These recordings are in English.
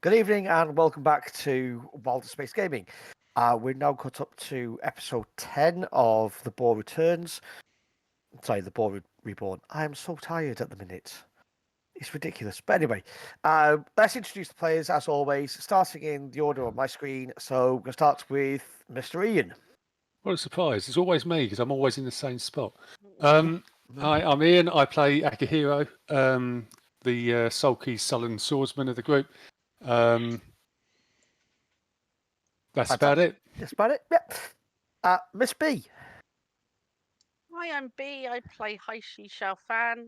Good evening and welcome back to Wilderspace Gaming. We're now caught up to episode 10 of the Boar Returns. Sorry, the Boar Reborn. I am so tired at the minute. It's ridiculous. But anyway, let's introduce the players as always, starting in the order on my screen. So we're going to start with Mr. Ian. What a surprise. It's always me because I'm always in the same spot. Hi, I'm Ian. I play Akihiro, the sulky, sullen swordsman of the group. That's about it. That's about it. Yeah. Miss B. Hi, I'm B. I play Heichi Xiaofan,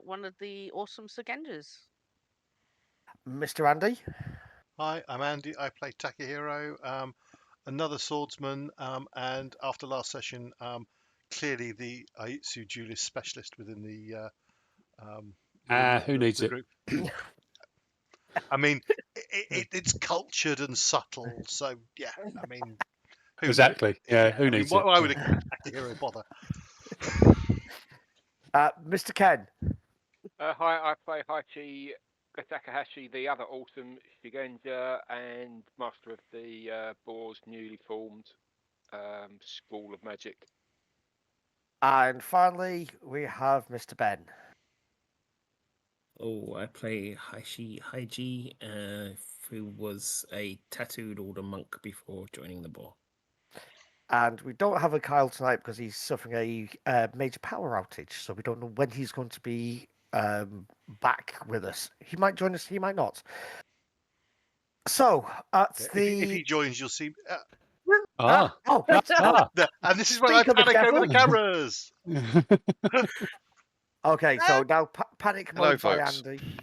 one of the awesome Shugenjas. Mr. Andy. Hi, I'm Andy. I play Takahiro, another swordsman, and after last session, clearly the Aitsu duelist specialist within the Who needs it? group. I mean, it's cultured and subtle, so yeah. I mean, Exactly. Yeah. Who needs it? why would a Takahiro bother? Mr. Ken. Hi, I play Heichi Takahashi, the other awesome Shugenja and master of the Boar's newly formed School of Magic. And finally, we have Mr. Ben. Oh, I play Heichi, who was a tattooed order monk before joining the Boar. And we don't have a Kyle tonight because he's suffering a major power outage, so we don't know when he's going to be back with us. He might join us, he might not. So, If he joins, you'll see. and And this is when I Speak of the panic over the devil. cameras. Okay, so now panic mode by folks. Andy.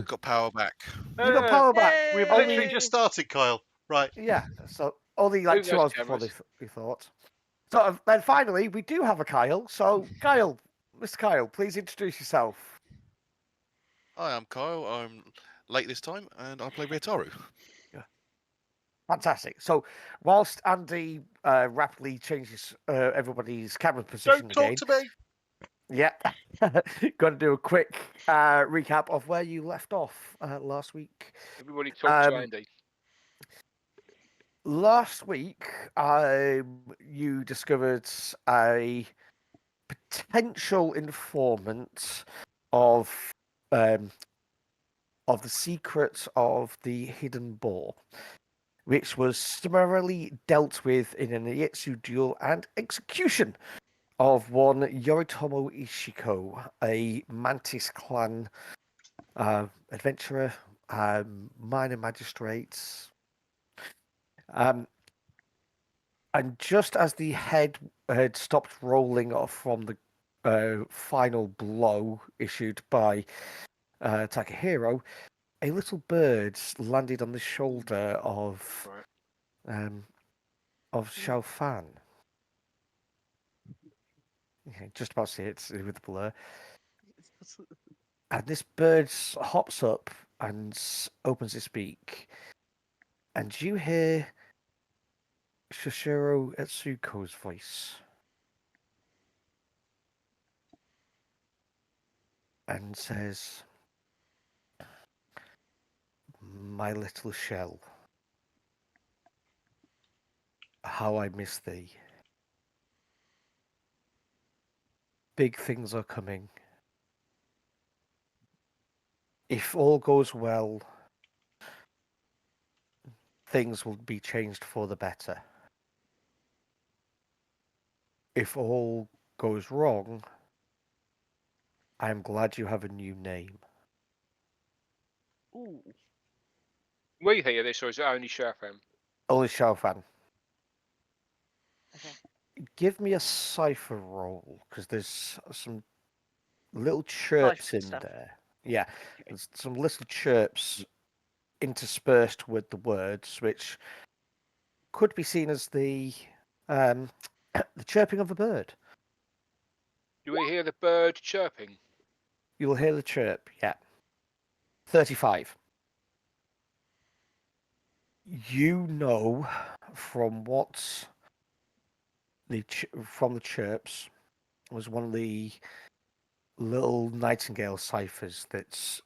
Got power back. You got power back. We've Only- literally just started, Kyle. Right. Yeah, so only like Who 2 knows hours before cameras? we thought. So then finally, we do have a Kyle. So, Kyle, Mr. Kyle, please introduce yourself. Hi, I'm Kyle. I'm late this time, and I play Ryutao. Fantastic. So, whilst Andy rapidly changes everybody's camera position Don't talk again, to me. yeah, got to do a quick recap of where you left off last week. Everybody talk to Andy. Last week, you discovered a potential informant of the secret of the hidden boar, which was summarily dealt with in an Ietsu duel and execution of one Yoritomo Ishiko, a Mantis Clan adventurer, minor magistrate. And just as the head had stopped rolling off from the final blow issued by Takahiro, a little bird landed on the shoulder of Xiaofan. Okay, just about to see it with the blur. And this bird hops up and opens its beak, and you hear Shoshiro Etsuko's voice. And says, "My little shell, how I miss thee. Big things are coming. If all goes well, things will be changed for the better. If all goes wrong, I am glad you have a new name." Ooh. We hear this, or is it only Shafam? Only Xiaofan. Okay. Give me a cipher roll, because there's some little chirps Cipher in stuff. there. Yeah, there's some little chirps interspersed with the words, which could be seen as the the chirping of a bird. Do we hear the bird chirping? You'll hear the chirp, yeah. 35. You know from what from the chirps was one of the little nightingale ciphers that's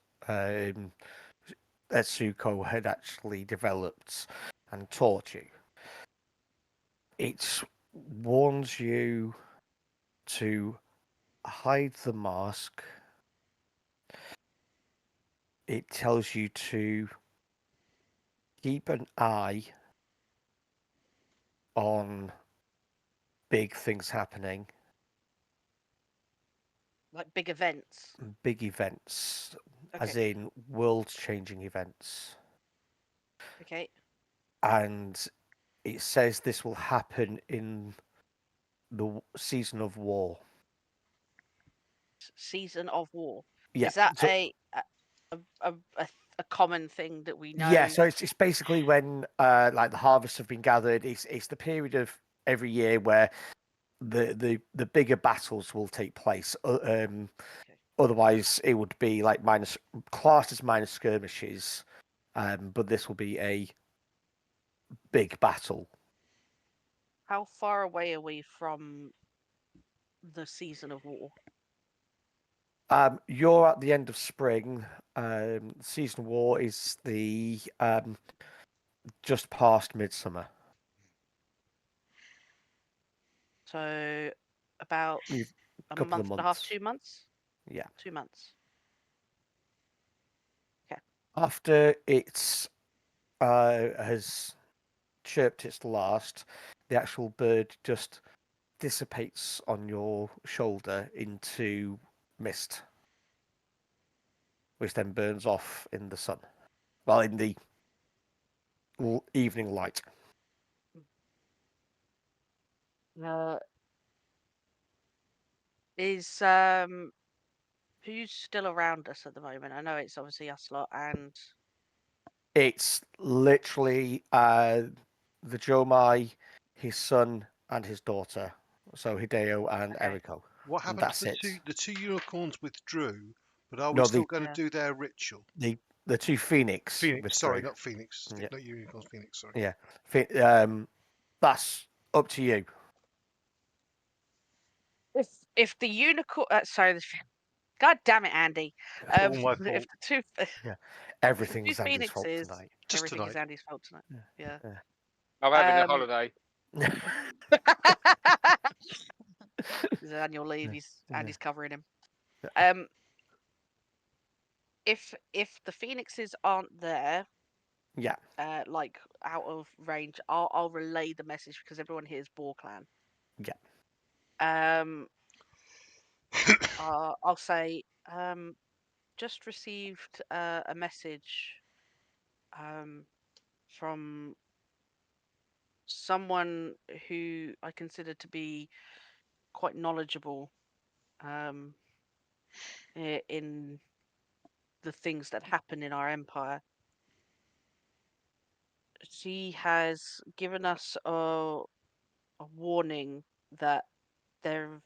Etsuko had actually developed and taught you. It warns you to hide the mask. It tells you to keep an eye on big things happening, Like big events. big events, as Okay. in world-changing events. Okay. And it says this will happen in the season of war. Season of war. Yeah. Is that So, a common thing that we know? yeah. So it's basically when like the harvests have been gathered. It's the period of every year where the bigger battles will take place. Otherwise, it would be like classed as minor skirmishes. But this will be a big battle. How far away are we from the season of war? You're at the end of spring. Season of war is the just past midsummer. So about You've a couple of month and a half, months. 2 months? Yeah. 2 months. After it's has chirped its last, the actual bird just dissipates on your shoulder into mist, which then burns off in the sun. Well, in the evening light. Is who's still around us at the moment? I know it's obviously us lot and It's literally the Jomai, his son, and his daughter. So Hideo and Okay. Eriko. What And happened to that's the it. two? The two unicorns withdrew, but are we No, still the going to Yeah. do their ritual? the two Phoenix. Phoenix, sorry, withdrew. not Phoenix, Yeah. not unicorns. Phoenix, sorry. Yeah. That's up to you. if the unicorn sorry, God damn it, Andy. All my If fault. the two Everything's two Andy's fault phoenixes, tonight. Just everything is tonight. Andy's fault tonight. Yeah. I'm having a Um, holiday. His annual leave. Yeah. Andy's covering him. Yeah. If the phoenixes aren't there, Yeah. like out of range, I'll relay the message because everyone here is Boar Clan. Yeah. I'll say just received a message from someone who I consider to be quite knowledgeable in the things that happen in our empire. She has given us a warning that there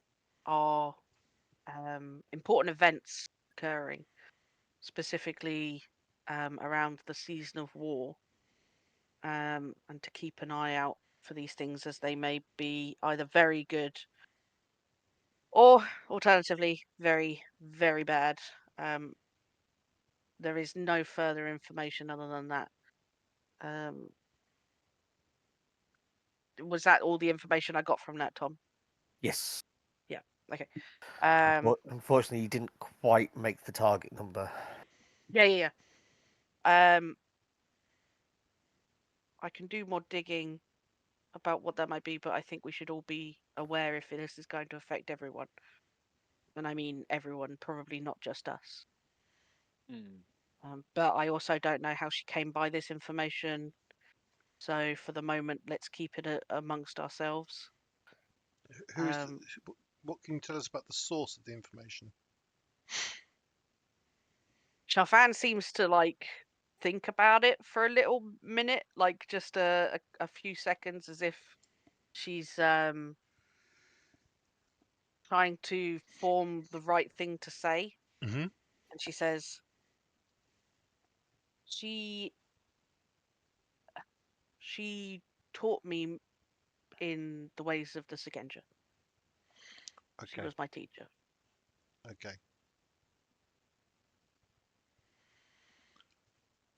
are important events occurring, specifically around the season of war, and to keep an eye out for these things as they may be either very good or alternatively very, very bad. There is no further information other than that. Was that all the information I got from that, Tom? Yes. Yeah. Okay. Unfortunately, you didn't quite make the target number. Yeah. I can do more digging about what that might be, but I think we should all be aware if this is going to affect everyone. And I mean everyone, probably not just us. But I also don't know how she came by this information. So for the moment, let's keep it amongst ourselves. Who is? What can you tell us about the source of the information? Xiaofan seems to like think about it for a little minute, like just a few seconds, as if she's trying to form the right thing to say. Mm-hmm. And she says, she taught me in the ways of the Shugenja. She Okay. was my teacher. Okay.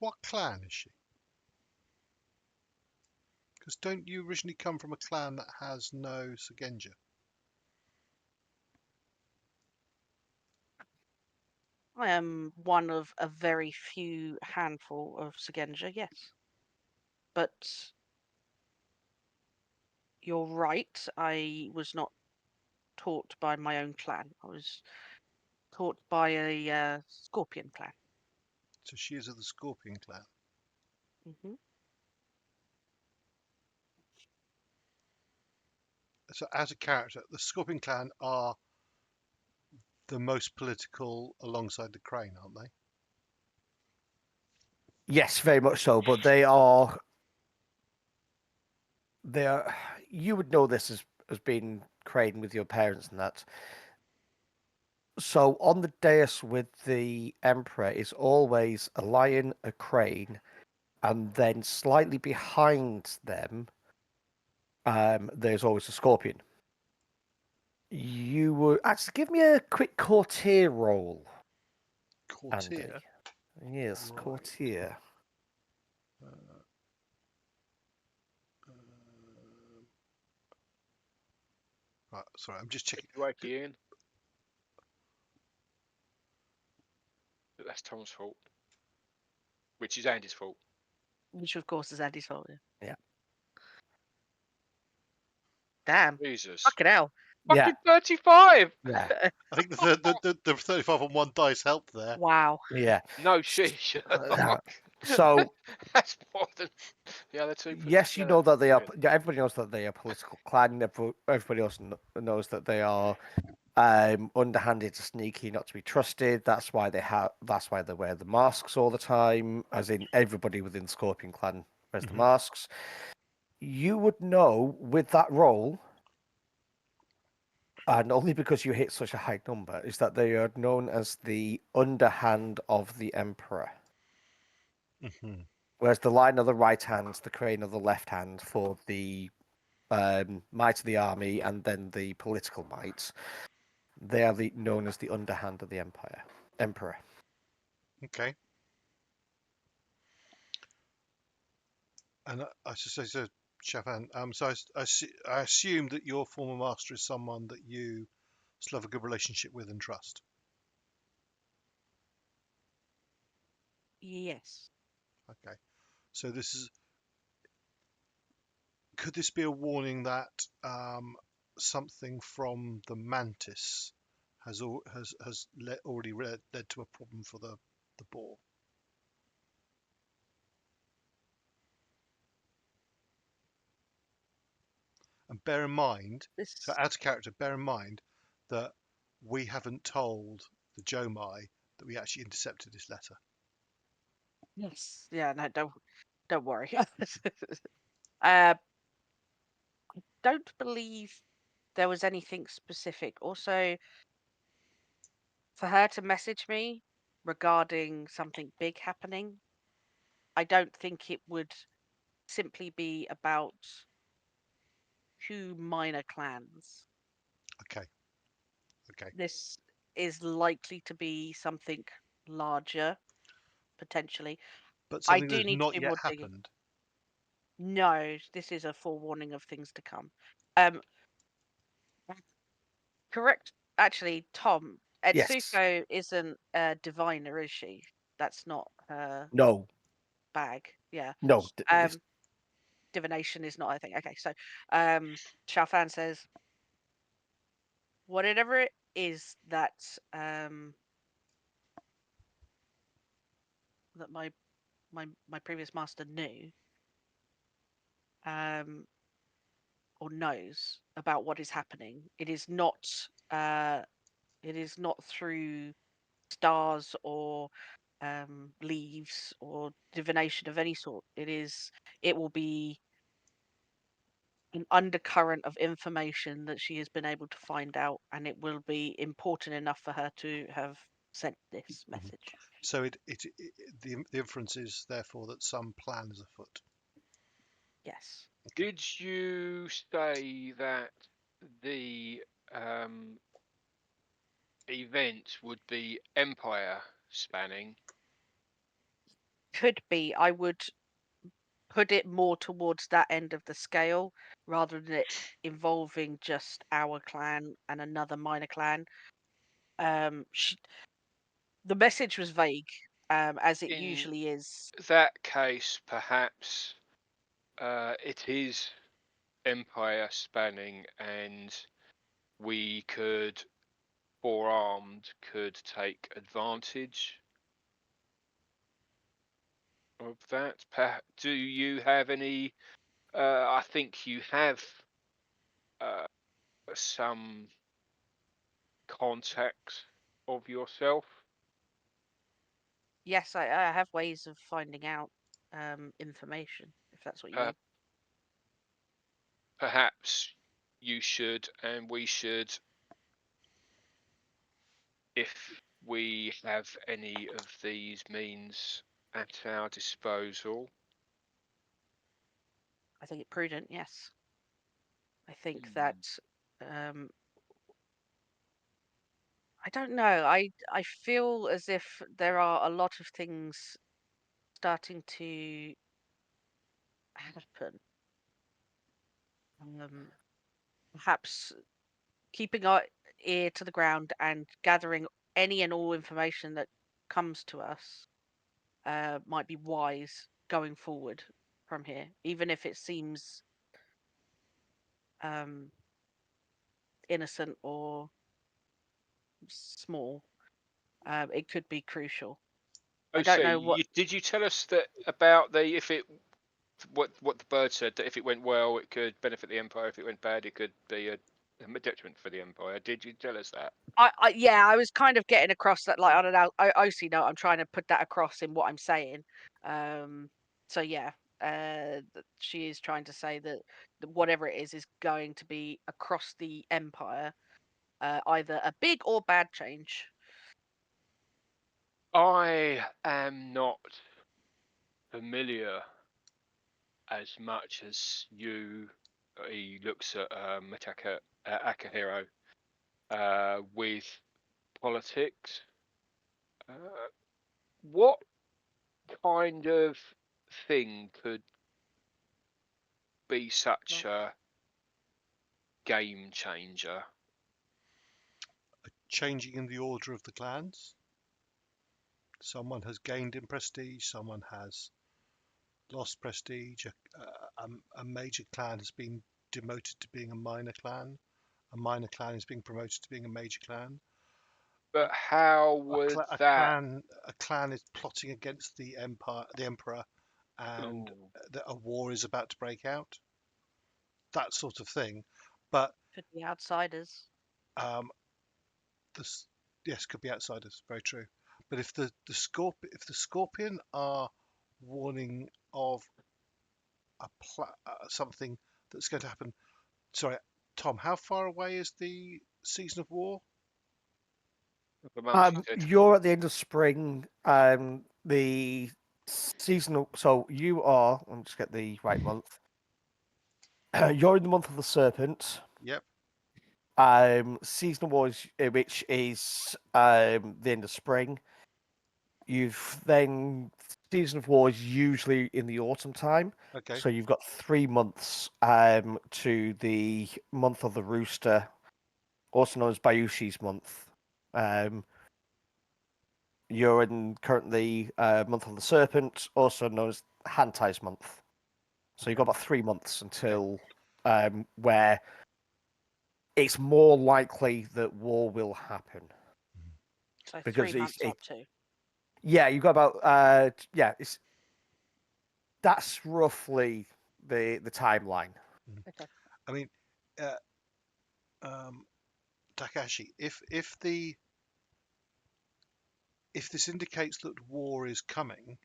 What clan is she? Because don't you originally come from a clan that has no Shugenja? I am one of a very few handful of Shugenja, yes. But you're right, I was not taught by my own clan. I was taught by a Scorpion clan. So she is of the Scorpion clan. Hmm. So as a character, the Scorpion clan are the most political alongside the Crane, aren't they? Yes, very much so. But they are. They are. You would know this as being Crane with your parents and that. So on the dais with the Emperor is always a lion, a crane, and then slightly behind them, there's always a scorpion. You would actually give me a quick courtier roll, Andy. Courtier. Yes, Right. courtier. Uh, right, sorry, I'm just checking. Wakey Ian. But that's Tom's fault. Which is Andy's fault. Which, of course, is Andy's fault. Yeah. Damn. Jesus. Fucking hell. Yeah, Fucking 35! yeah, I think the 35 on one dice helped there. Wow. yeah. No, sheesh. So That's more than the other two. put yes, you together. know that they are. Brilliant. Yeah, everybody knows that they are political clan. Everybody else knows that they are underhanded, sneaky, not to be trusted. That's why they have. That's why they wear the masks all the time. As in, everybody within Scorpion Clan wears the Mhm. masks. You would know with that role, and only because you hit such a high number, is that they are known as the underhand of the Emperor. Mhm. Whereas the lion of the right hand, the crane of the left hand for the might of the army, and then the political might. They are known as the underhand of the emperor. Okay. And I should say, so Xiaofan, so I assume that your former master is someone that you still have a good relationship with and trust. Yes. Okay. So could this be a warning that something from the mantis has already led to a problem for the boar? And bear in mind, This. so as a character, bear in mind that we haven't told the Jomai that we actually intercepted this letter. Yes. Yeah. No. Don't worry. uh, don't believe there was anything specific. Also, for her to message me regarding something big happening, I don't think it would simply be about two minor clans. Okay. Okay. This is likely to be something larger, potentially. But I something that do has need to not do yet more digging. happened. No, this is a forewarning of things to come. Um, correct. Actually, Tom, Yes. Etsuko isn't a diviner, is she? That's not her No. bag. Yeah. No. Divination is not a thing. Okay, so Xiaofan says, whatever it is that that my previous master knew or knows about what is happening, it is not through stars or leaves or divination of any sort. It will be an undercurrent of information that she has been able to find out, and it will be important enough for her to have sent this message. So the inference is therefore that some plan is afoot. Yes. Did you say that the event would be empire spanning? could be. I would put it more towards that end of the scale rather than it involving just our clan and another minor clan. The message was vague, as it In usually is. that case, perhaps it is empire spanning, and we could, four-armed, could take advantage of that. Do you have any? I think you have uh, some contacts of yourself. Yes, I have ways of finding out information, if that's what you Uh, mean. Perhaps you should, and we should, if we have any of these means at our disposal. I think it prudent, yes. I think Hmm. that I don't know. I feel as if there are a lot of things starting to happen. Perhaps keeping our ear to the ground and gathering any and all information that comes to us might be wise going forward from here, even if it seems um, innocent or small. It could be crucial. Oh, I don't so know what. did you tell us that about the if it what the bird said, that if it went well, it could benefit the empire. If it went bad, it could be a detriment for the empire. Did you tell us that? Yeah, I was kind of getting across that, like, I don't know, OC note. I'm trying to put that across in what I'm saying. So yeah, she is trying to say that whatever it is going to be across the empire, either a big or bad change. I am not familiar as much as you. He looks at Akihiro with politics. Uh, what kind of thing could be such a game changer? Changing in the order of the clans. Someone has gained in prestige, someone has lost prestige. A major clan has been demoted to being a minor clan. A minor clan is being promoted to being a major clan. But how would A that? clan is plotting against the emperor, and Ooh, a war is about to break out. That sort of thing. But Could be outsiders. um, this, yes, could be outsiders. Very true. But if the scorpion are warning of something that's going to happen. Sorry, Tom, how far away is the season of war? the month you said. You're at the end of spring. The seasonal. So you are. Let me just get the right month. You're in the month of the serpent. Yep. Seasonal wars, which is the end of spring. You've then season of war is usually in the autumn time. Okay. So you've got 3 months to the month of the rooster, also known as Bayushi's month. You're in currently month of the serpent, also known as Hantai's month. So you've got about 3 months until where it's more likely that war will happen. So Because 3 months up to. yeah, you've got about it's that's roughly the timeline. Okay. I mean, uh, Takashi, if this indicates that war is coming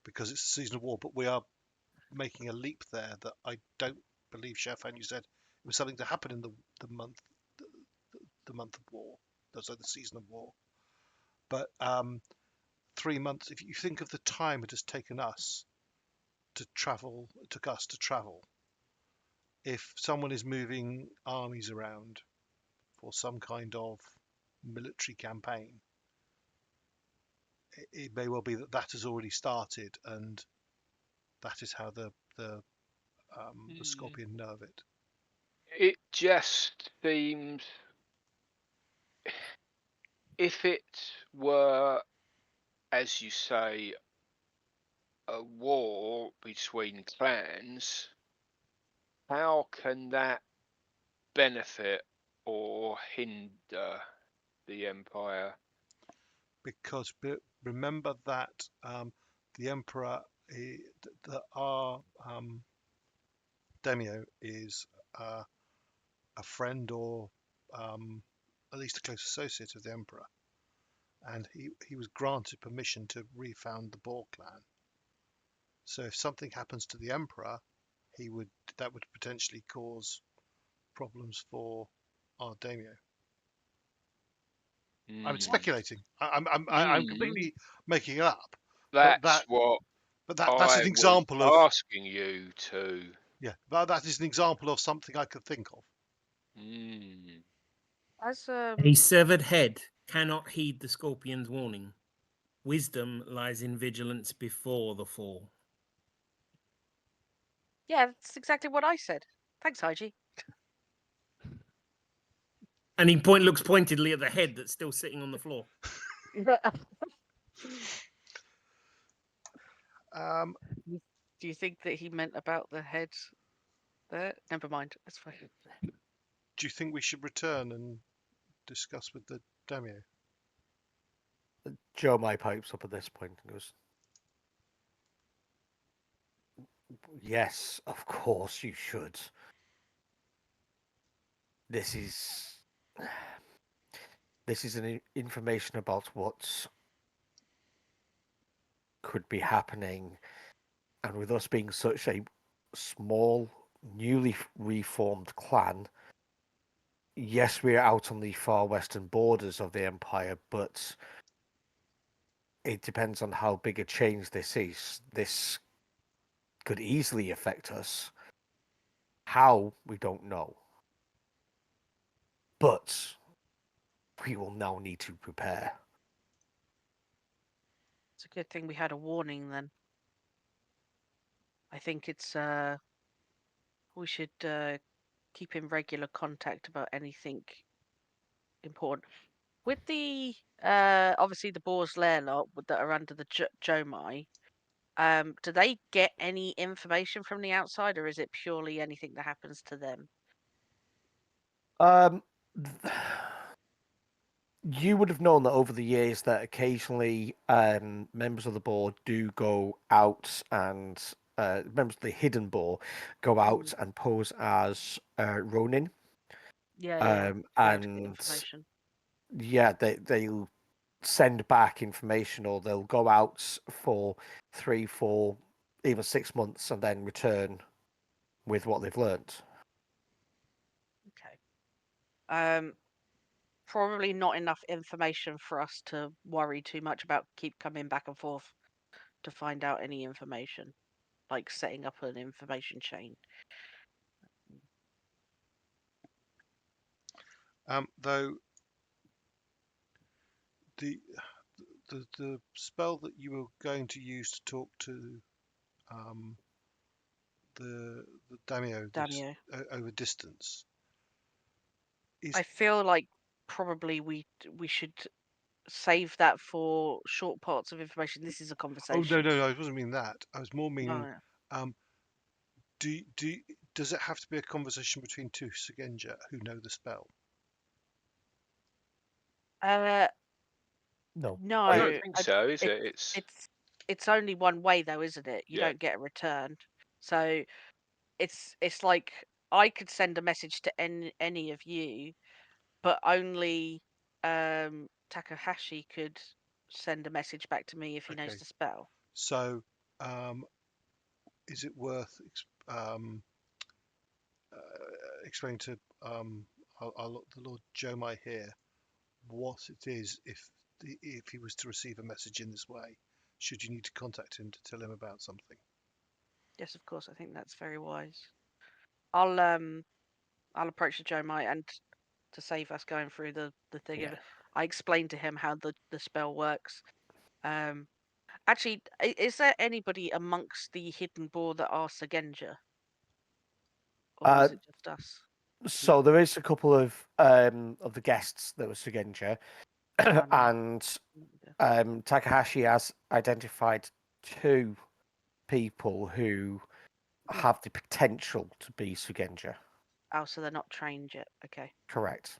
because it's a season of war, but we are making a leap there that I don't believe, Xiaofan, you said it was something to happen in the month the month of war. That's like the season of war. But 3 months. If you think of the time it has taken us to travel, it took us to travel. If someone is moving armies around for some kind of military campaign, it may well be that that has already started, and that is how the scorpion know of it. It just seems, if it were, as you say, a war between clans, how can that benefit or hinder the Empire? Because remember that the Emperor, our Demio is a friend or at least a close associate of the Emperor, and he was granted permission to refound the Boar Clan. So if something happens to the Emperor, that would potentially cause problems for our daimyo. I'm speculating. I'm completely making it up. That's what That's I an was example of asking you to. yeah. That is an example of something I could think of. As A severed head cannot heed the scorpion's warning. Wisdom lies in vigilance before the fall. yeah, that's exactly what I said. Thanks, Heichi. And he looks pointedly at the head that's still sitting on the floor. Do you think that he meant about the head there? Never mind. That's fine. Do you think we should return and discuss with the daimyo? Joe my pipes up at this point and goes, "Yes, of course you should. This is an information about what could be happening, and with us being such a small, newly reformed clan, yes, we're out on the far western borders of the Empire, but it depends on how big a change this is. This could easily affect us. How, we don't know. But we will now need to prepare." It's a good thing we had a warning then. I think it's we should keep in regular contact about anything important. With the obviously the Boar's Lair lot that are under the Jomai, do they get any information from the outside, or is it purely anything that happens to them? You would have known that over the years that occasionally members of the board do go out and members of the hidden boar go out and pose as Ronin. Yeah, and information. yeah, they'll send back information, or they'll go out for 3, 4, even 6 months and then return with what they've learned. Okay. Probably not enough information for us to worry too much about. Keep coming back and forth to find out any information, like setting up an information chain. Though the spell that you were going to use to talk to the daimyo Damio. over distance I feel like probably we should save that for short parts of information. This is a Oh conversation. no, I wasn't meaning that. I was more meaning No. does it have to be a conversation between two Shugenja who know the spell? No. No, I don't think so, is it? it's only one way though, isn't it? You Yeah. don't get it returned. So it's like I could send a message to any of you, but only Takahashi could send a message back to me if he knows Okay. the spell. So is it worth explaining to the Lord Jomai here what it is if he was to receive a message in this way? Should you need to contact him to tell him about something? Yes, of course. I think that's very wise. I'll approach the Jomai, and to save us going through the thing of Yeah. it, I explained to him how the spell works, Actually, is there anybody amongst the hidden boar that are Shugenja? Or is it just us? So there is a couple of the guests that were Shugenja, no. and Takahashi has identified 2 people who have the potential to be Shugenja. Oh, so they're not trained yet. Okay. Correct.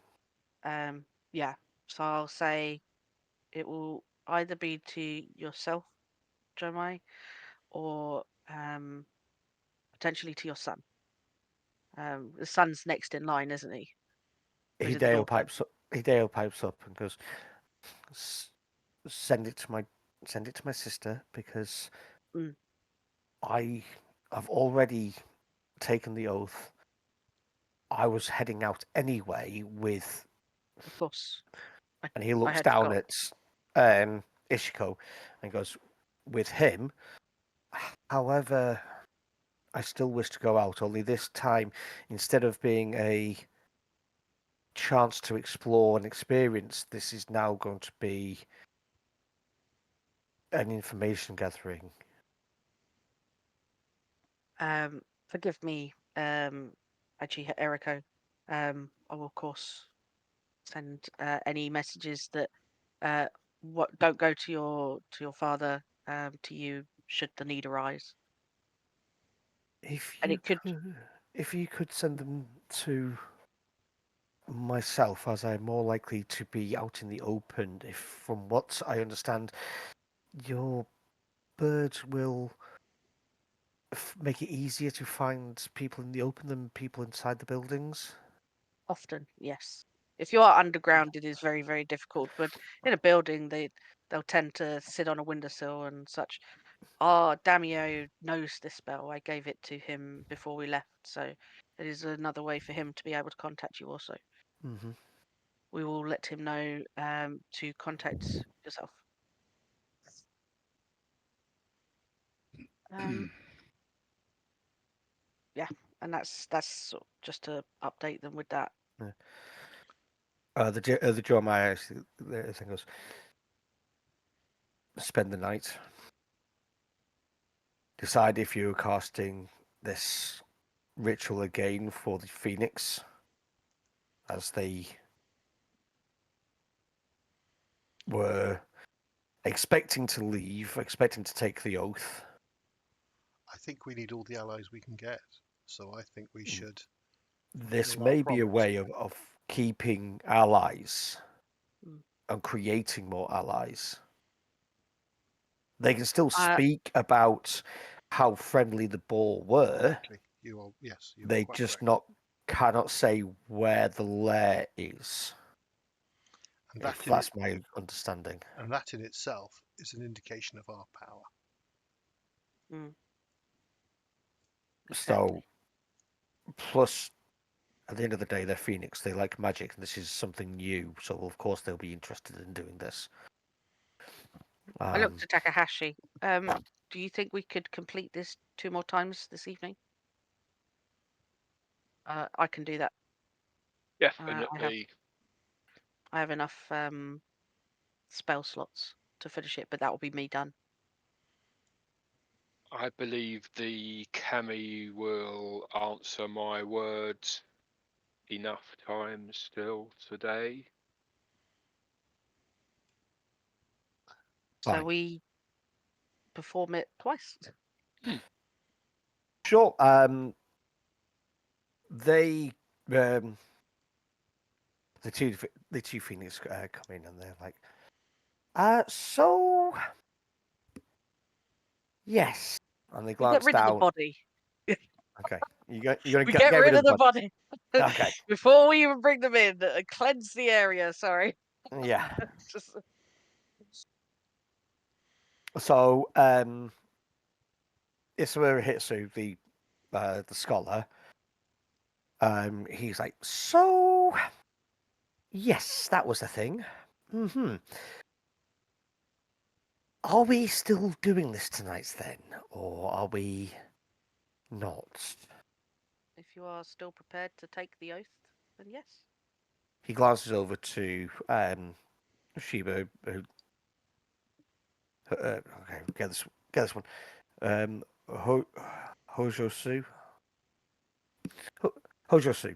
Yeah. So I'll say it will either be to yourself, Jomai, or potentially to your son. The son's next in line, isn't he? Or is it the Hideo daughter? pipes up and goes, send it to my sister, because Mm. I have already taken the oath. I was heading out anyway with, Of course. and he I looks had down forgot. at Ishiko and goes, with him. However, I still wish to go out, only this time, instead of being a chance to explore and experience, this is now going to be an information gathering. Forgive me, Heichi Eriko. I will of course send any messages that what don't go to your father to you should the need arise. If And you it could could send them to myself, as I'm more likely to be out in the open. If, from what I understand, your birds will make it easier to find people in the open than people inside the buildings. often, yes. If you are underground, it is very, very difficult. But in a building, they'll tend to sit on a windowsill and such. Our Damio knows this spell. I gave it to him before we left, so it is another way for him to be able to contact you. Also, Mm-hmm. we will let him know to contact yourself. Yeah, and that's just to update them with that. The Jeremiah actually, the thing goes, spend the night. Decide if you're casting this ritual again for the Phoenix, as they were expecting to leave, expecting to take the oath. I think we need all the allies we can get. So I think we should This fulfill our may be a promise. way of keeping allies Mm. and creating more allies. They can still Uh, speak about how friendly the Boar were. Exactly. You are, yes, you are They quite just correct. cannot say where the lair is. And If that that's my understanding. and that in itself is an indication of our power. exactly. So, plus, at the end of the day, they're Phoenix. They like magic, and this is something new. So, of course, they'll be interested in doing this. I looked at Takahashi. Do you think we could complete this 2 more times this evening? I can do that. Definitely. I have enough spell slots to finish it, but that will be me done. I believe the Kami will answer my words enough times still today. So Fine. we perform it twice. Sure. They the two Phoenix come in, and they're like, so yes, and they We get glance rid of the down. body. Okay, you're gonna We get get rid rid of of the the body. Okay, Before we even bring them in, cleanse the area. Sorry. yeah. Just So Isawara Hitsu, the scholar, he's like, so yes, that was the thing. Mm-hmm. Are we still doing this tonight then, or are we not? if you are still prepared to take the oath, then yes. He glances over to Shiba, who Okay, get this one. Hojosu. Hojosu.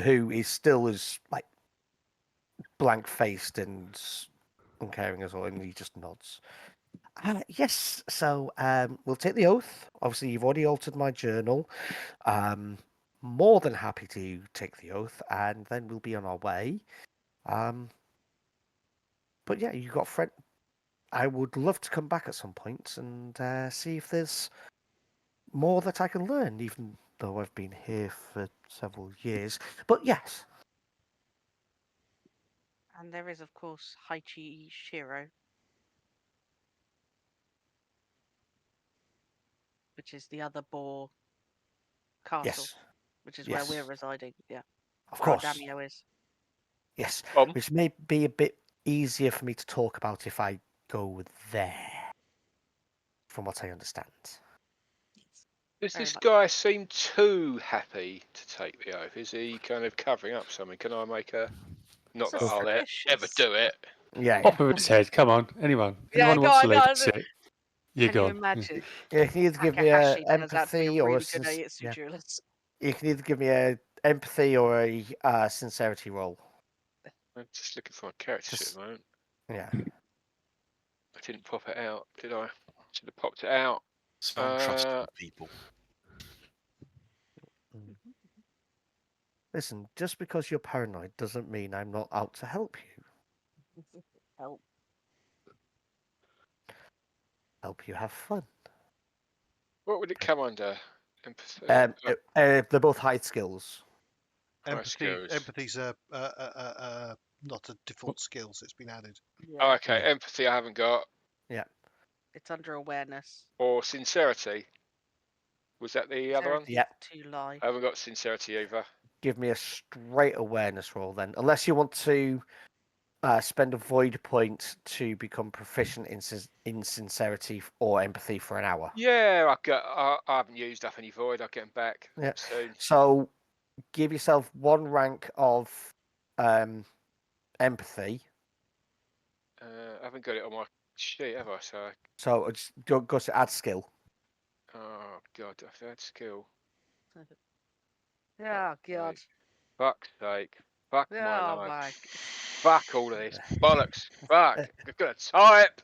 Who is still as like blank faced and uncaring as well, and he just nods. Yes, so we'll take the oath. Obviously, you've already altered my journal. More than happy to take the oath, and then we'll be on our way. But yeah, you got friend. I would love to come back at some point and see if there's more that I can learn, even though I've been here for several years. But yes. And there is, of course, Heichi Shiro, which is the other Boar castle, Yes. which is where we're Yes. residing. Yeah, Of where our course. daimyo is. Yes. Tom? Which may be a bit easier for me to talk about if I go there, from what I understand. Does Very this much. guy seem too happy to take the oath? Is he kind of covering up something? Can I make a... Not that I'll ever Suspicious. do it. Yeah. Top of his head. Come on, anyone. Yeah, Anyone go wants on, to go leave on. it? You're Can you gone. imagine? You can either give me a Takahashi turns out to be a empathy or a really good Aiatsu yeah. duelist. You can either give me a empathy or a sincerity roll. I'm just looking for my character sheet at Just- the moment. Yeah. I didn't pop it out, did I? Should have popped it out. So untrustable people. Listen, just because you're paranoid doesn't mean I'm not out to help you. Help. Help you have fun. What would it come under? Empathy. They're both high skills. skills. Empathy's not a default skill, so it's been added. Yeah, Oh, okay, Yeah. empathy I haven't got. it's under awareness. Or sincerity. Was that the other one? Sincerity Yeah. To lie. I haven't got sincerity either. Give me a straight awareness roll then, unless you want to spend a void point to become proficient in sincerity or empathy for an hour. Yeah, I haven't used up any void. I'll get them back Yeah. soon. So give yourself one rank of empathy. I haven't got it on my sheet, have I? So just go to add skill. Oh god, I've had skill. Oh god. Fuck's sake. Fuck my Oh life. my. Fuck all of this. Bollocks. Fuck. I'm gonna type.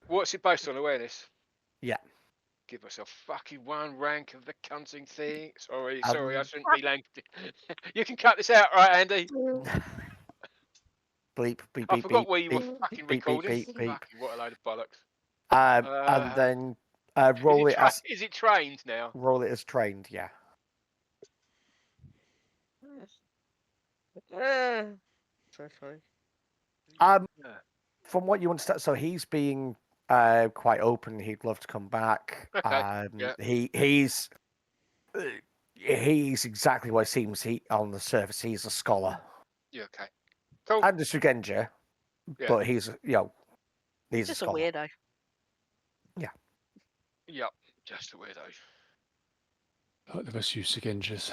What's it based on? Awareness? Yeah. Give myself fucking one rank of the cunting thing. Sorry, Um, I shouldn't be lengthy. You can cut this out, right, Andy? Bleep, beep, I beep, forgot beep, we were beep, fucking beep, beep, recording. beep, beep. Fucking what a load of bollocks. And then roll it as Is it trained now? roll it as trained. Yeah. So funny. Yeah. From what you understand, so he's being quite open. He'd love to come back. Okay, yeah. He's exactly what it seems. He on the surface, he's a scholar Yeah, okay. Cool. and a Shugenja, Yeah. but he's he's Just a a scholar. weirdo. Yep, just a weirdo. Like the best use of Genjas.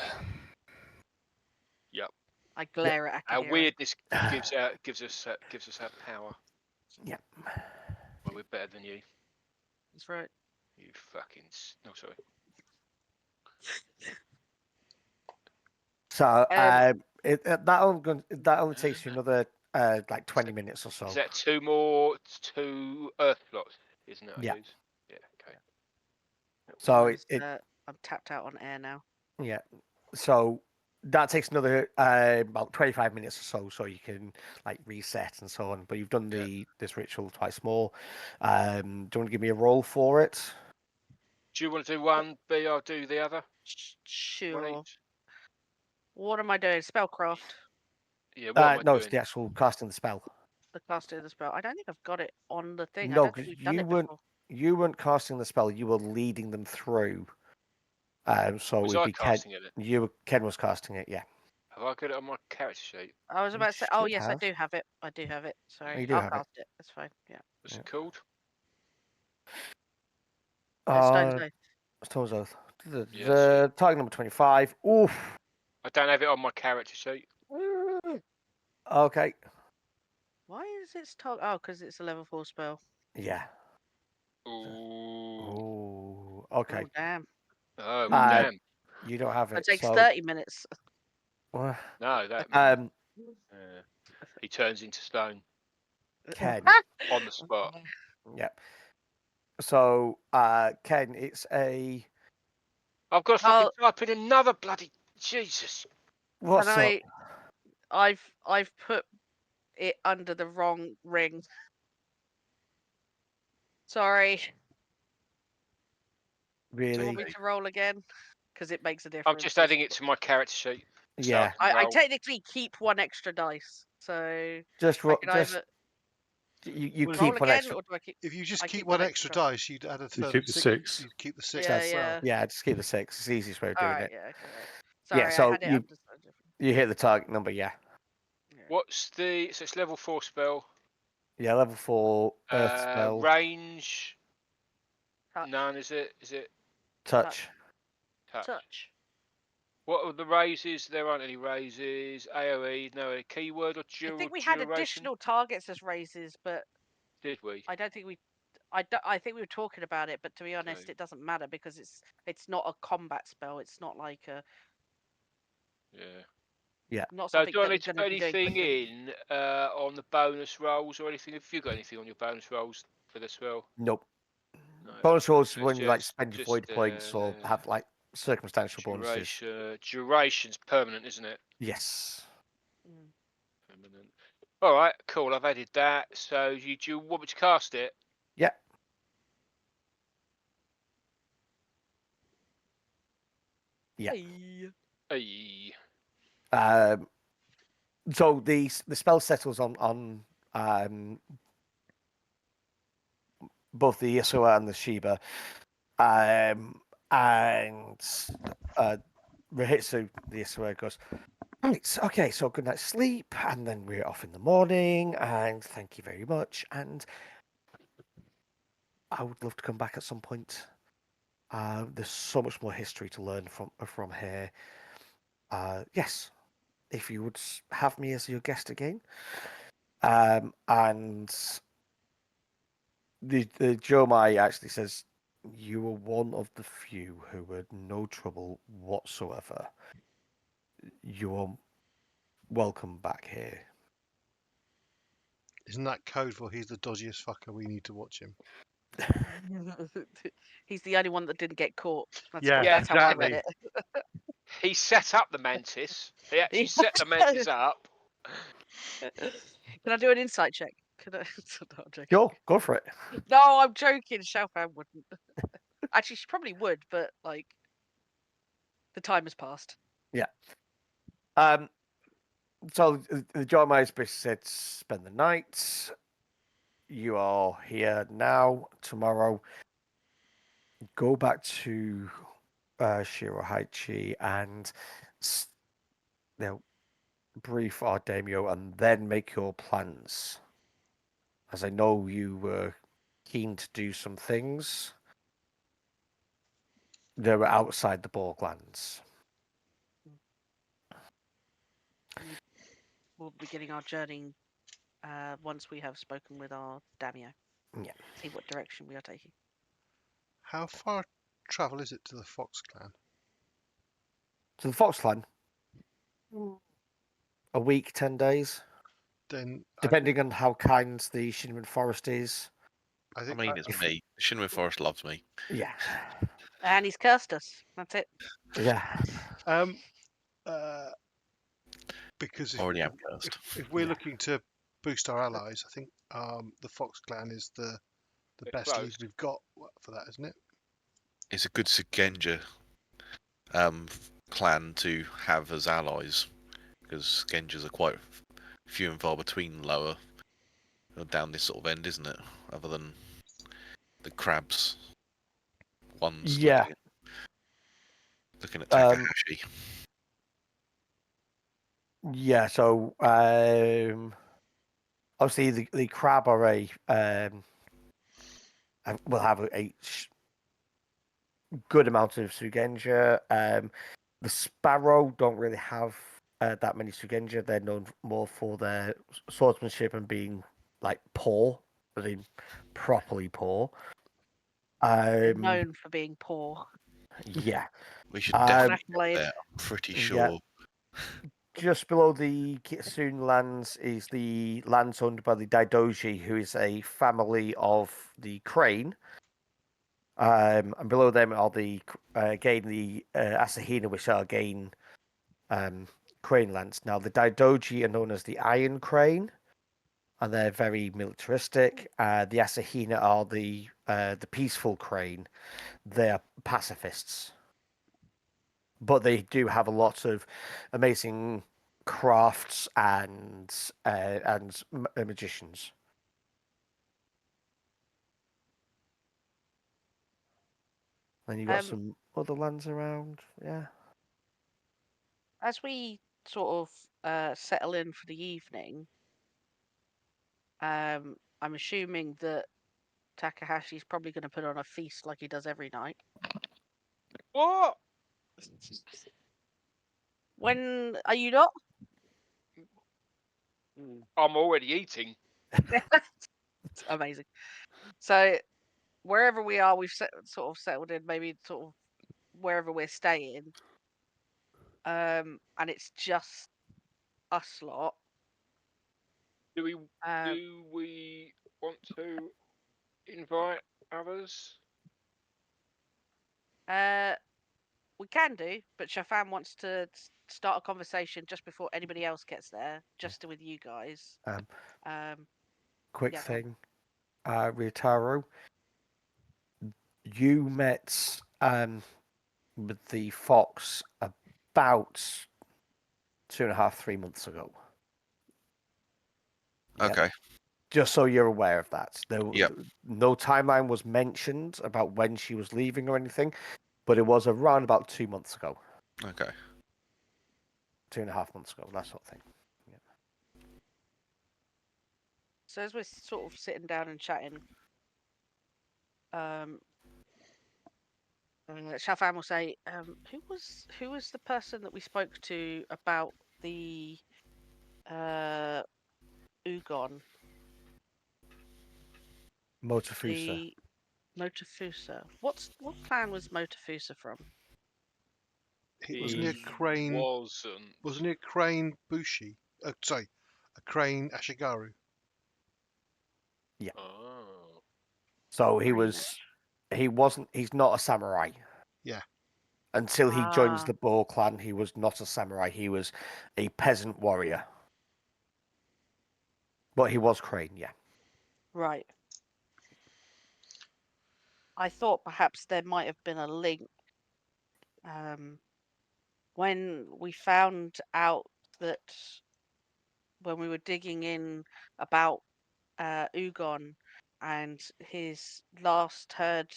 Yep. I glare at Our Akihiro. weirdness gives us that power. Yeah. Well, we're better than you. That's right. You fucking. No, sorry. So that only takes you another like 20 minutes or so. Is that two Earth slots, isn't it? I Yeah. use? Yeah. Okay. So I'm tapped out on air now. yeah. So that takes another about 25 minutes or so, so you can like reset and so on. But you've done this ritual twice more. Do you want to give me a roll for it? Do you want to do one B? I'll do the other. One Sure. each? What am I doing? Spellcraft. Yeah. What am I No, it's doing? the actual casting the spell. The casting of the spell. I don't think I've got it on the thing. I No, don't think because we've done it before. you weren't casting the spell. You were leading them through. So Was it'd I be casting it? Then? Ken was casting it. Yeah. Have I got it on my character sheet? I was You about to say, oh should yes, have. I do have it. I do have it. Sorry, You do I'll have it. cast it. That's fine. Yeah. What's Yeah. it called? Stone's Oath. Stone's Oath. Yeah, The target number 25. Oof. I don't have it on my character sheet. Okay. Why is it target? Oh, because it's a level 4 spell. Yeah. Ooh. Oh, okay. Oh, damn. Oh, Uh, damn. You don't have It it. takes So, 30 minutes. uh, No, that. um, He turns into stone Ken. on the spot. Yeah. So, Ken, it's a. I've got to fucking type in another bloody Jesus. What's up? And I've put it under the wrong ring. Sorry. Do you Really? want me to roll again? Because it makes a difference. I'm just adding it to my character sheet. So Yeah. I roll. technically keep one extra dice, so Just I can just either you Well, roll keep one again, extra. or do I keep? If you just I keep keep one one extra extra. dice, you'd add a You further keep the 6. You'd keep the 6 Yeah, as well. yeah. Yeah, just keep the 6. It's the easiest way of doing All right, it. yeah, okay. Right. Sorry, Yeah, I so had it you- under so different. You hit the target number, yeah. What's the? So it's level 4 spell. Yeah, level 4 earth spell. Range. Touch. None, is it? Is it Touch. Touch. What are the raises? There aren't any raises. AoE, no. A keyword or I duration? think we had additional targets as raises, but Did we? I don't think we. I think we were talking about it, but to be honest, Okay. it doesn't matter because it's not a combat spell. It's not like a Yeah. not So something do I that we're need to going put to be doing anything quickly. in on the bonus rolls or anything? Have you got anything on your bonus rolls for this spell? Nope. No. Bonus rolls So when you like just- spend your just, void points or have like circumstantial bonuses. Duration's permanent, isn't it? Yes. Mm. Permanent. All right, cool. I've added that. So do you want me to cast it? Yeah. Yeah. Hey. So the spell settles on both the Yasuo and the Shiba, and Rahitsu, the Yasuo, goes, right, okay, so good night's sleep, and then we're off in the morning, and thank you very much, and I would love to come back at some point. There's so much more history to learn from here. Yes, if you would have me as your guest again. And the Jomai actually says, you were one of the few who were no trouble whatsoever. You are welcome back here. Isn't that code for he's the dodgiest fucker? We need to watch him. He's the only one that didn't get caught. That's Yeah, that's how I read exactly. it. He set up the mantis. He actually He set the mantis up. Can I do an insight check? Can I? No, I'm joking. Go for it. No, I'm joking. Xiaofan wouldn't. Actually, she probably would, but like, the time has passed. Yeah. So the Jomai basically said, spend the night. You are here now. Tomorrow, go back to Shirohaichi and brief our daimyo and then make your plans. As I know you were keen to do some things. They were outside the Borglands. We'll be beginning our journey once we have spoken with our daimyo. Yeah. See what direction we are taking. How far travel is it to the Fox Clan? So the Fox Clan, a week, 10 days, Then depending on how kind the Shinran Forest is. I I think mean, it's me. Shinrin Forest loves me. Yeah. And he's cursed us. That's it. Yeah. Because Already am cursed. if we're Yeah. looking to boost our allies, I think the Fox Clan is the They're best close. lead we've got for that, isn't it? It's a good Shugenja clan to have as allies, because Shugenjas are quite few and far between lower or down this sort of end, isn't it? Other than the crabs ones Yeah. looking at Takahashi. Yeah, so obviously the crab are will have a good amount of Shugenja. The sparrow don't really have that many Shugenja. They're known more for their swordsmanship and being like poor, I mean, properly poor. They're known for being poor. Yeah. We should An definitely get accolade. there. I'm pretty Yeah. sure. Just below the Kitsune lands is the lands owned by the Daidoji, who is a family of the Crane. And below them are the Asahina, which are again Crane lands. Now the Daidoji are known as the Iron Crane, and they're very militaristic. The Asahina are the peaceful Crane. They're pacifists, but they do have a lot of amazing crafts and magicians. Then you got some other lands around, yeah. As we sort of settle in for the evening, I'm assuming that Takahashi's probably going to put on a feast like he does every night. What? When are you not? I'm already eating. It's amazing. So wherever we are, we've sort of settled in. Maybe sort of wherever we're staying, and it's just us lot. Do we want to invite others? We can do, but Xiaofan wants to start a conversation just before anybody else gets there, just with you guys. Quick Yeah, go on. thing, Ryutaro, you met with the fox about 2.5, 3 months ago. Yep. Okay. Just so you're aware of that. Yep. No timeline was mentioned about when she was leaving or anything, but it was around about 2 months ago. Okay. 2.5 months ago, that sort of thing. Yep. So as we're sort of sitting down and chatting, Xiaofan will say, who was the person that we spoke to about the Ugon? Motofusa. The Motofusa. What clan was Motofusa from? Wasn't he a crane? Wasn't. Wasn't he a crane Bushi? Sorry, a crane Ashigaru. Yeah. Oh. So he's not a samurai. Yeah. Until he joins the Boar Clan, he was not a samurai. He was a peasant warrior. But he was Crane, yeah. Right. I thought perhaps there might have been a link. When we found out that when we were digging in about Ugon and his last heard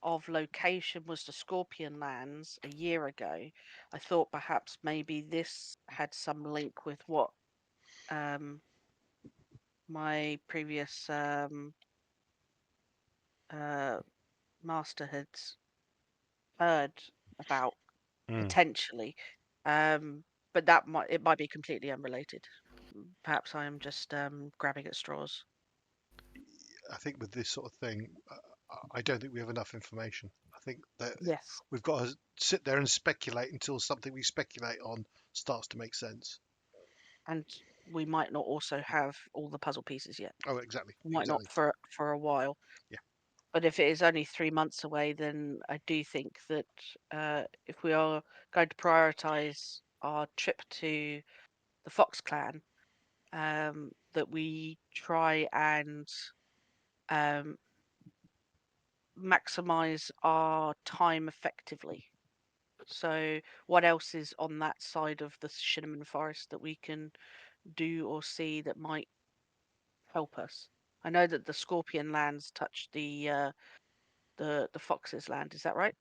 of location was the Scorpion Lands a year ago, I thought perhaps maybe this had some link with what my previous master had heard about potentially. But it might be completely unrelated. Perhaps I am just grabbing at straws. I think with this sort of thing, I don't think we have enough information. I think that Yes. we've got to sit there and speculate until something we speculate on starts to make sense. And we might not also have all the puzzle pieces yet. Oh, exactly. We might Exactly. not for a while. Yeah. But if it is only 3 months away, then I do think that if we are going to prioritize our trip to the Fox Clan, that we try and maximize our time effectively. So, what else is on that side of the cinnamon forest that we can do or see that might help us? I know that the Scorpion lands touch the Fox's land. Is that right?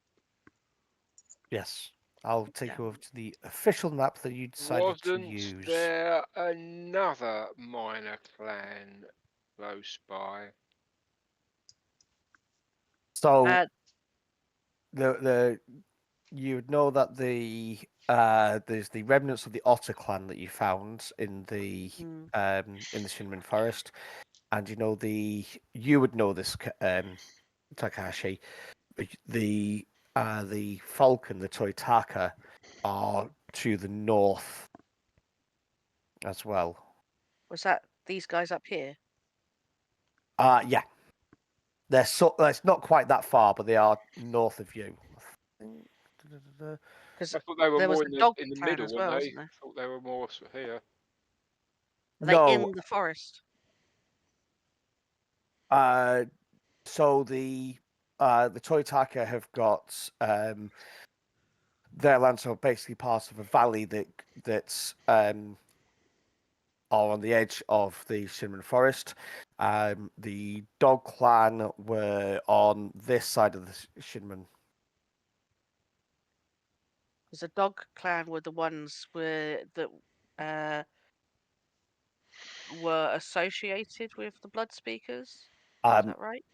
Yes. I'll take Yeah. you over to the official map that you decided to Wasn't use. there another minor clan close by? So the you would know that there's the remnants of the Otter clan that you found in the Shinmin Forest, and you would know this, Takahashi. The falcon, the Toitaka, are to the north as well. Was that these guys up here? Yeah. It's not quite that far, but they are north of you. Because I thought they were there was more a dog in the clan middle, as weren't well, they? wasn't there? I thought they were more sort of here. Are they No. in the forest? So the Toitaka have got their lands are basically part of a valley that's are on the edge of the Shinran Forest. The Dog Clan were on this side of the Shinran. Because the dog clan were the ones that were associated with the blood speakers. Is that right?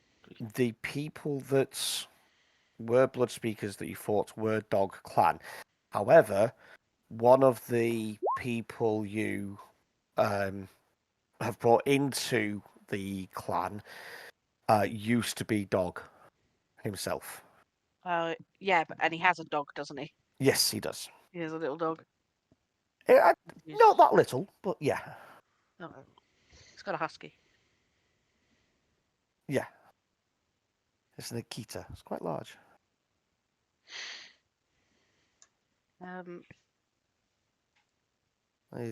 The people that were blood speakers that you fought were Dog Clan. However, one of the people you have brought into the clan used to be Dog himself. Yeah, and he has a dog, doesn't he? Yes, he does. He has a little dog. Not that little, but yeah. Oh, he's got a husky. Yeah. It's an Akita. It's quite large.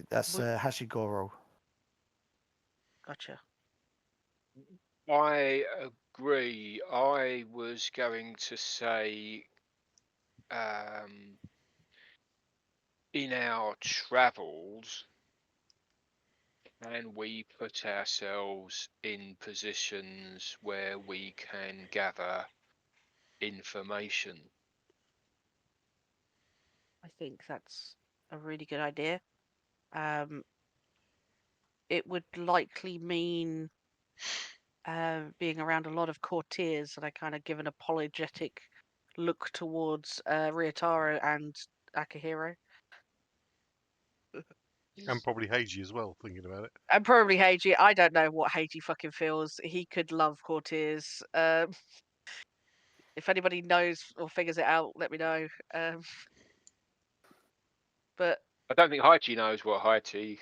That's Hashigoro. Gotcha. I agree. I was going to say, in our travels, can we put ourselves in positions where we can gather information? I think that's a really good idea. It would likely mean being around a lot of courtiers, and I kind of give an apologetic look towards Ryutaro and Akihiro. And probably Heiji as well, thinking about it. And probably Heichi. I don't know what Heichi fucking feels. He could love courtiers. If anybody knows or figures it out, let me know. But I don't think Heichi knows what I Heichi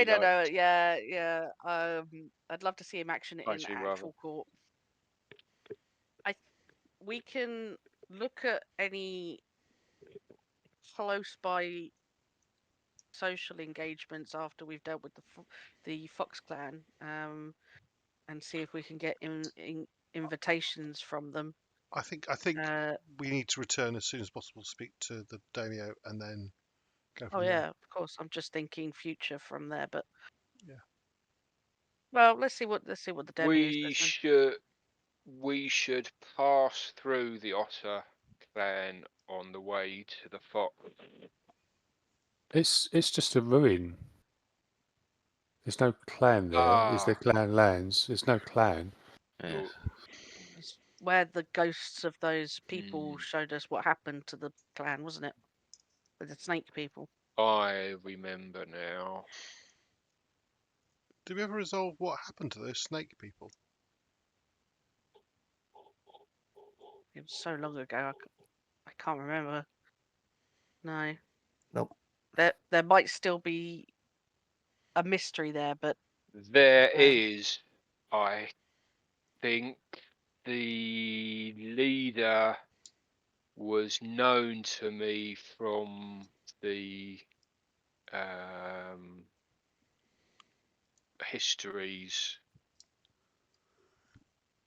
don't know. likes. Yeah. I'd love to see him action it in Heichi rather. actual court. We can look at any close by social engagements after we've dealt with the Fox Clan, and see if we can get invitations from them. I think we need to return as soon as possible, speak to the daimyo, and then go from Oh there. yeah, of course. I'm just thinking future from there, but Yeah. well, let's see what the demo says. We should pass through the Otter clan on the way to the Fox. It's just a ruin. There's no clan there. Is there clan lands? There's no clan. Yeah. It's where the ghosts of those people showed us what happened to the clan, wasn't it? With the snake people. I remember now. Did we ever resolve what happened to those snake people? It was so long ago, I can't remember. No. Nope. There might still be a mystery there, but There is, I think, the leader was known to me from the histories.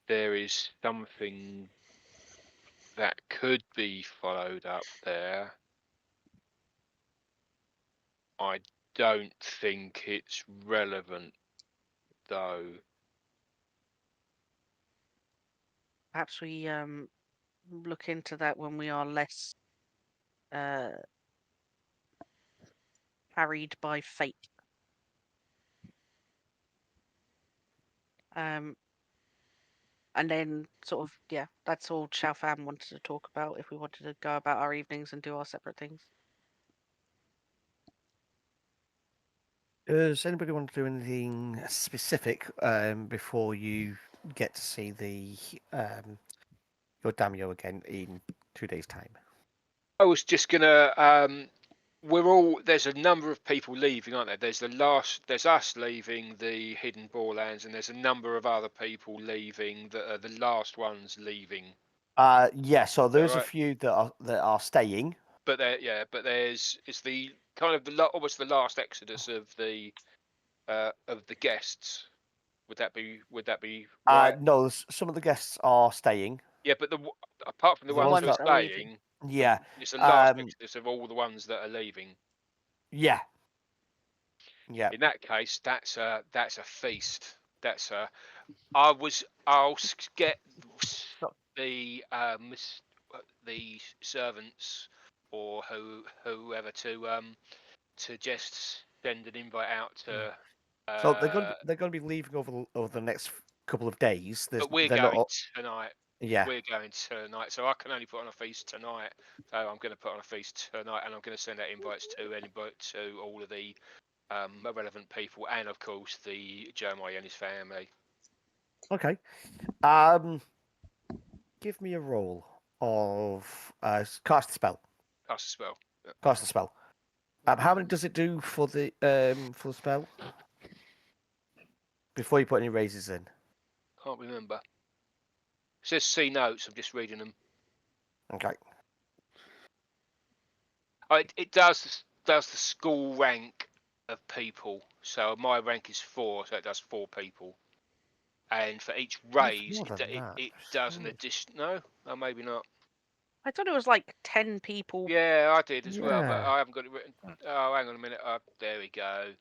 There is something that could be followed up there. I don't think it's relevant, though. perhaps we look into that when we are less harried by fate. And then sort of, yeah, that's all Xiaofan wanted to talk about if we wanted to go about our evenings and do our separate things. Does anybody want to do anything specific before you get to see the your daimyo again in 2 days' time? I was just gonna. There's a number of people leaving, aren't there? There's us leaving the hidden Boarlands, and there's a number of other people leaving that are the last ones leaving. Yeah. So there's a right? few that are staying. But it's the kind of almost the last exodus of the guests. Would that be right? No, some of the guests are staying. Yeah, but apart from the The ones ones who are that are leaving. staying, Yeah. it's the last Um, exodus of all the ones that are leaving. yeah. Yeah. In that case, that's a feast. I'll get the servants or whoever to just send an invite out to. So they're going to be leaving over the next couple of days. But we're They're not. going tonight. Yeah. We're going tonight, so I can only put on a feast tonight. So I'm going to put on a feast tonight, and I'm going to send out invites to all of the relevant people, and of course the Jeremiah and his family. Okay. Give me a roll of cast a spell. Cast a spell. Cast a spell. How many does it do for the spell? Before you put any raises in. Can't remember. It says see notes. I'm just reading them. Okay. It does the school rank of people. So my rank is 4, so it does 4 people. And for each raise, it does an addition. No, maybe not. I thought it was like 10 people. Yeah, I did as well, but I haven't got it written. Oh, hang on a minute. There we go.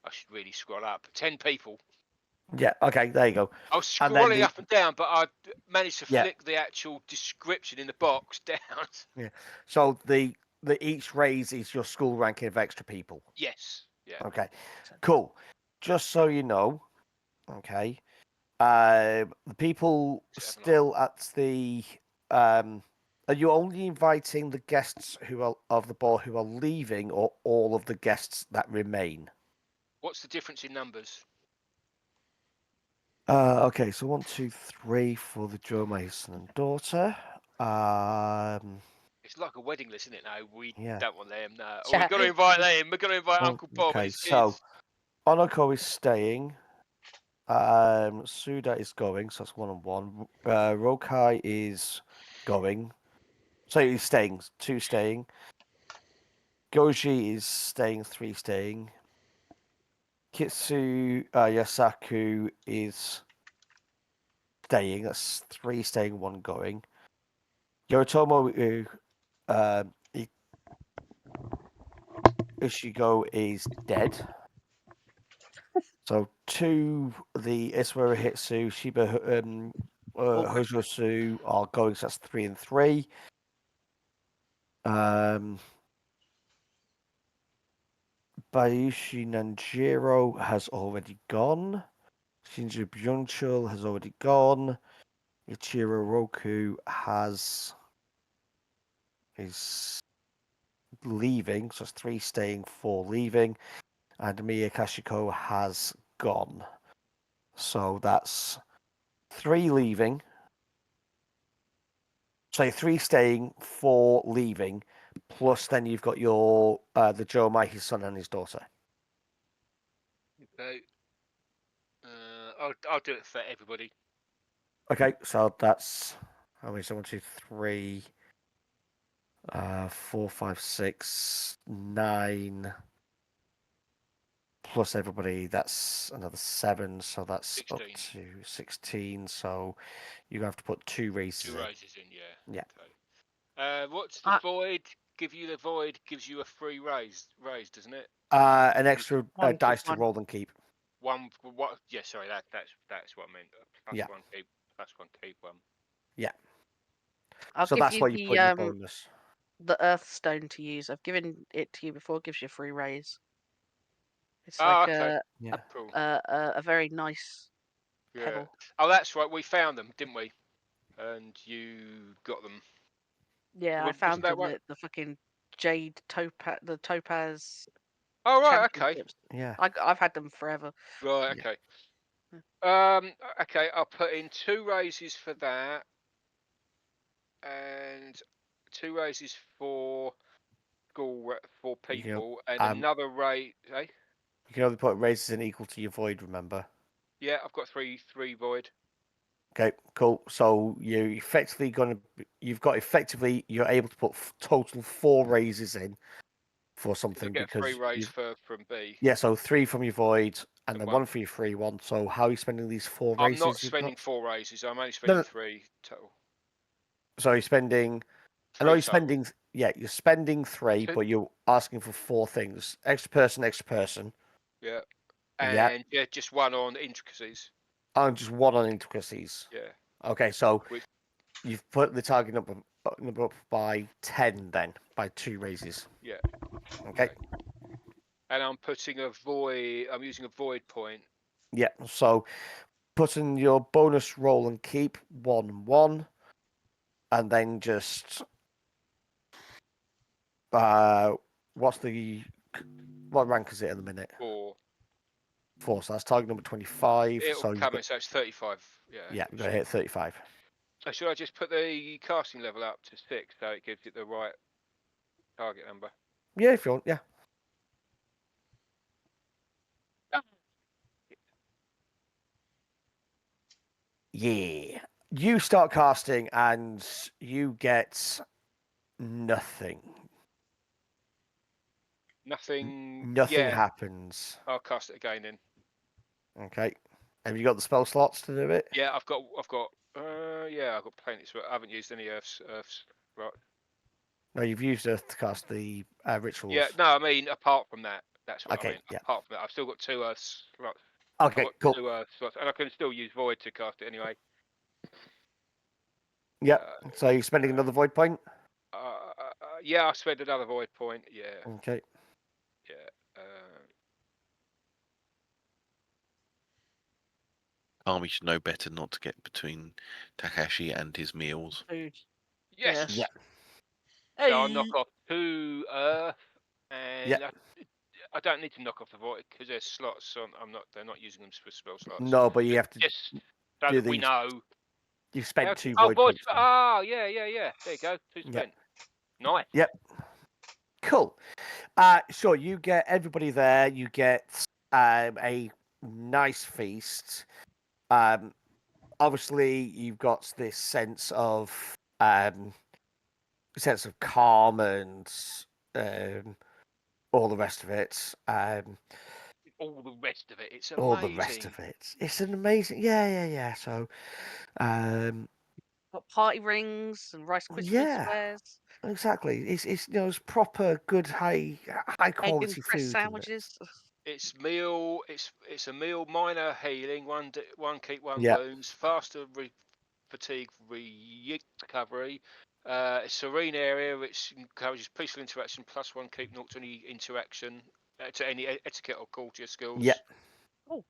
I should really scroll up. 10 people. Yeah. Okay. There you go. I was scrolling up and down, but I managed to flick the actual description in the box down. Yeah. So the each raise is your school ranking of extra people. Yes. Yeah. Okay. Cool. Just so you know. Okay. The people still at the are you only inviting the guests who are of the ball who are leaving, or all of the guests that remain? What's the difference in numbers? Okay, so 1, 2, 3 for the Joe Mason and daughter. It's like a wedding list, isn't it? No, we Yeah. don't want them. No, we've got to invite them. We've got to invite Uncle Bob and Okay, his so kids. Onoko is staying. Suda is going, so that's 1 and 1. Rokai is going. So he's staying, 2 staying. Goji is staying, 3 staying. Kitsu Yasaku is staying, that's 3 staying, 1 going. Yoritomo Ishigo is dead. So 2, the Iswara Hitsu, Shiba Hojosu are going, so that's 3 and 3. Bayushi Nanjiro has already gone. Shinji Byungchul has already gone. Ichiro Roku is leaving, so it's 3 staying, 4 leaving. And Miya Kashiko has gone. So that's 3 leaving. So 3 staying, 4 leaving. Plus, then you've got your the Joe Mai, his son, and his daughter. Okay. I'll do it for everybody. Okay, so that's how many? So 1, 2, 3, 4, 5, 6, 9. Plus everybody, that's another 7. So that's 16. up to 16. So you have to put 2 raises. 2 raises in, yeah. Yeah. Okay. What's the void? The void gives you a free raise, doesn't it? An extra One, dice to one. roll and keep. One. What? Yeah. Sorry. That's what I meant. Plus Yeah. 1 keep. Plus 1 keep 1. Yeah. I'll So give that's you why you put your bonus. the Earth Stone to use. I've given it to you before. It gives you a free raise. It's Oh, like okay. Yeah. Cool. a very nice Yeah. pebble. Oh, that's right. We found them, didn't we? And you got them. Yeah, I Wasn't found that them right? at the fucking jade topaz, the topaz Oh, right. Okay. championships. Yeah. I've had them forever. Right. Yeah. Okay. Okay. I'll put in 2 raises for that, and 2 raises for school for You can, people, and um, another raise. Eh? you can only put raises in equal to your void, remember? Yeah, I've got three void. Okay, cool. So you're effectively you're able to put total 4 raises in for Because I something get a free because raise you've from B yeah, so 3 from your void and and then 1. 1 for your free one. So how are you spending these 4 I'm not raises you've spending got? 4 raises. I'm only No, spending no, 3 total. so you're spending. I know 3 you're total. spending. Yeah, you're spending 3, 2. but you're asking for 4 things: extra person, extra person. Yeah. Yeah, And yeah, just 1 on intricacies. and just 1 on intricacies. Yeah. Okay, so Which, you've put the target number up by 10 then, by 2 raises. yeah. Okay. And I'm putting a void. I'm using a void point. Yeah, so put in your bonus roll and keep 1-1, and then just what rank is it at the minute? 4. 4. So that's target number 25. It'll So you've come got in, so it's 35. Yeah. yeah, you've got to hit 35. So should I just put the casting level up to 6 so it gives it the right target number? Yeah, if you want. Yeah. Yeah. You start casting and you get nothing. Nothing. Nothing Yeah. happens. I'll cast it again then. Okay. Have you got the spell slots to do it? Yeah, I've got yeah, I've got plenty. I haven't used any Earths. Right. No, you've used Earth to cast the rituals. Yeah, no, I mean apart from that. That's what I Okay, mean. yeah. Apart from that, I've still got 2 Earths slots. Okay, I've got cool. 2 Earth slots, and I can still use Void to cast it anyway. Yep. So you're spending another void point? Yeah, I spent another Void point. Yeah, Okay. yeah. Army should know better not to get between Takashi and his meals. Food. Yes. Yeah. So I'll knock off 2 Earth, and Yeah. I don't need to knock off the Void because there's slots on. They're not using them for spell slots. No, but you have to Just so do that we these. know. You've spent 2 Oh, void void. points. Yeah. There you go. 2 spent. Nice. Yep. Cool. Sure, you get everybody there. You get a nice feast. Obviously, you've got this sense of calm and all the rest of it. All the rest of it. It's amazing. All the rest of it. It's an amazing. Yeah. So, Got party rings and Rice Krispie yeah, squares, exactly. It's proper good high egg and quality cress food. sandwiches. It's a meal, minor healing, one keep, one Yeah. wounds, faster fatigue recovery. A serene area which encourages peaceful interaction, plus 1 keep, not to any interaction, to any etiquette or culture skills. Yeah. Oh,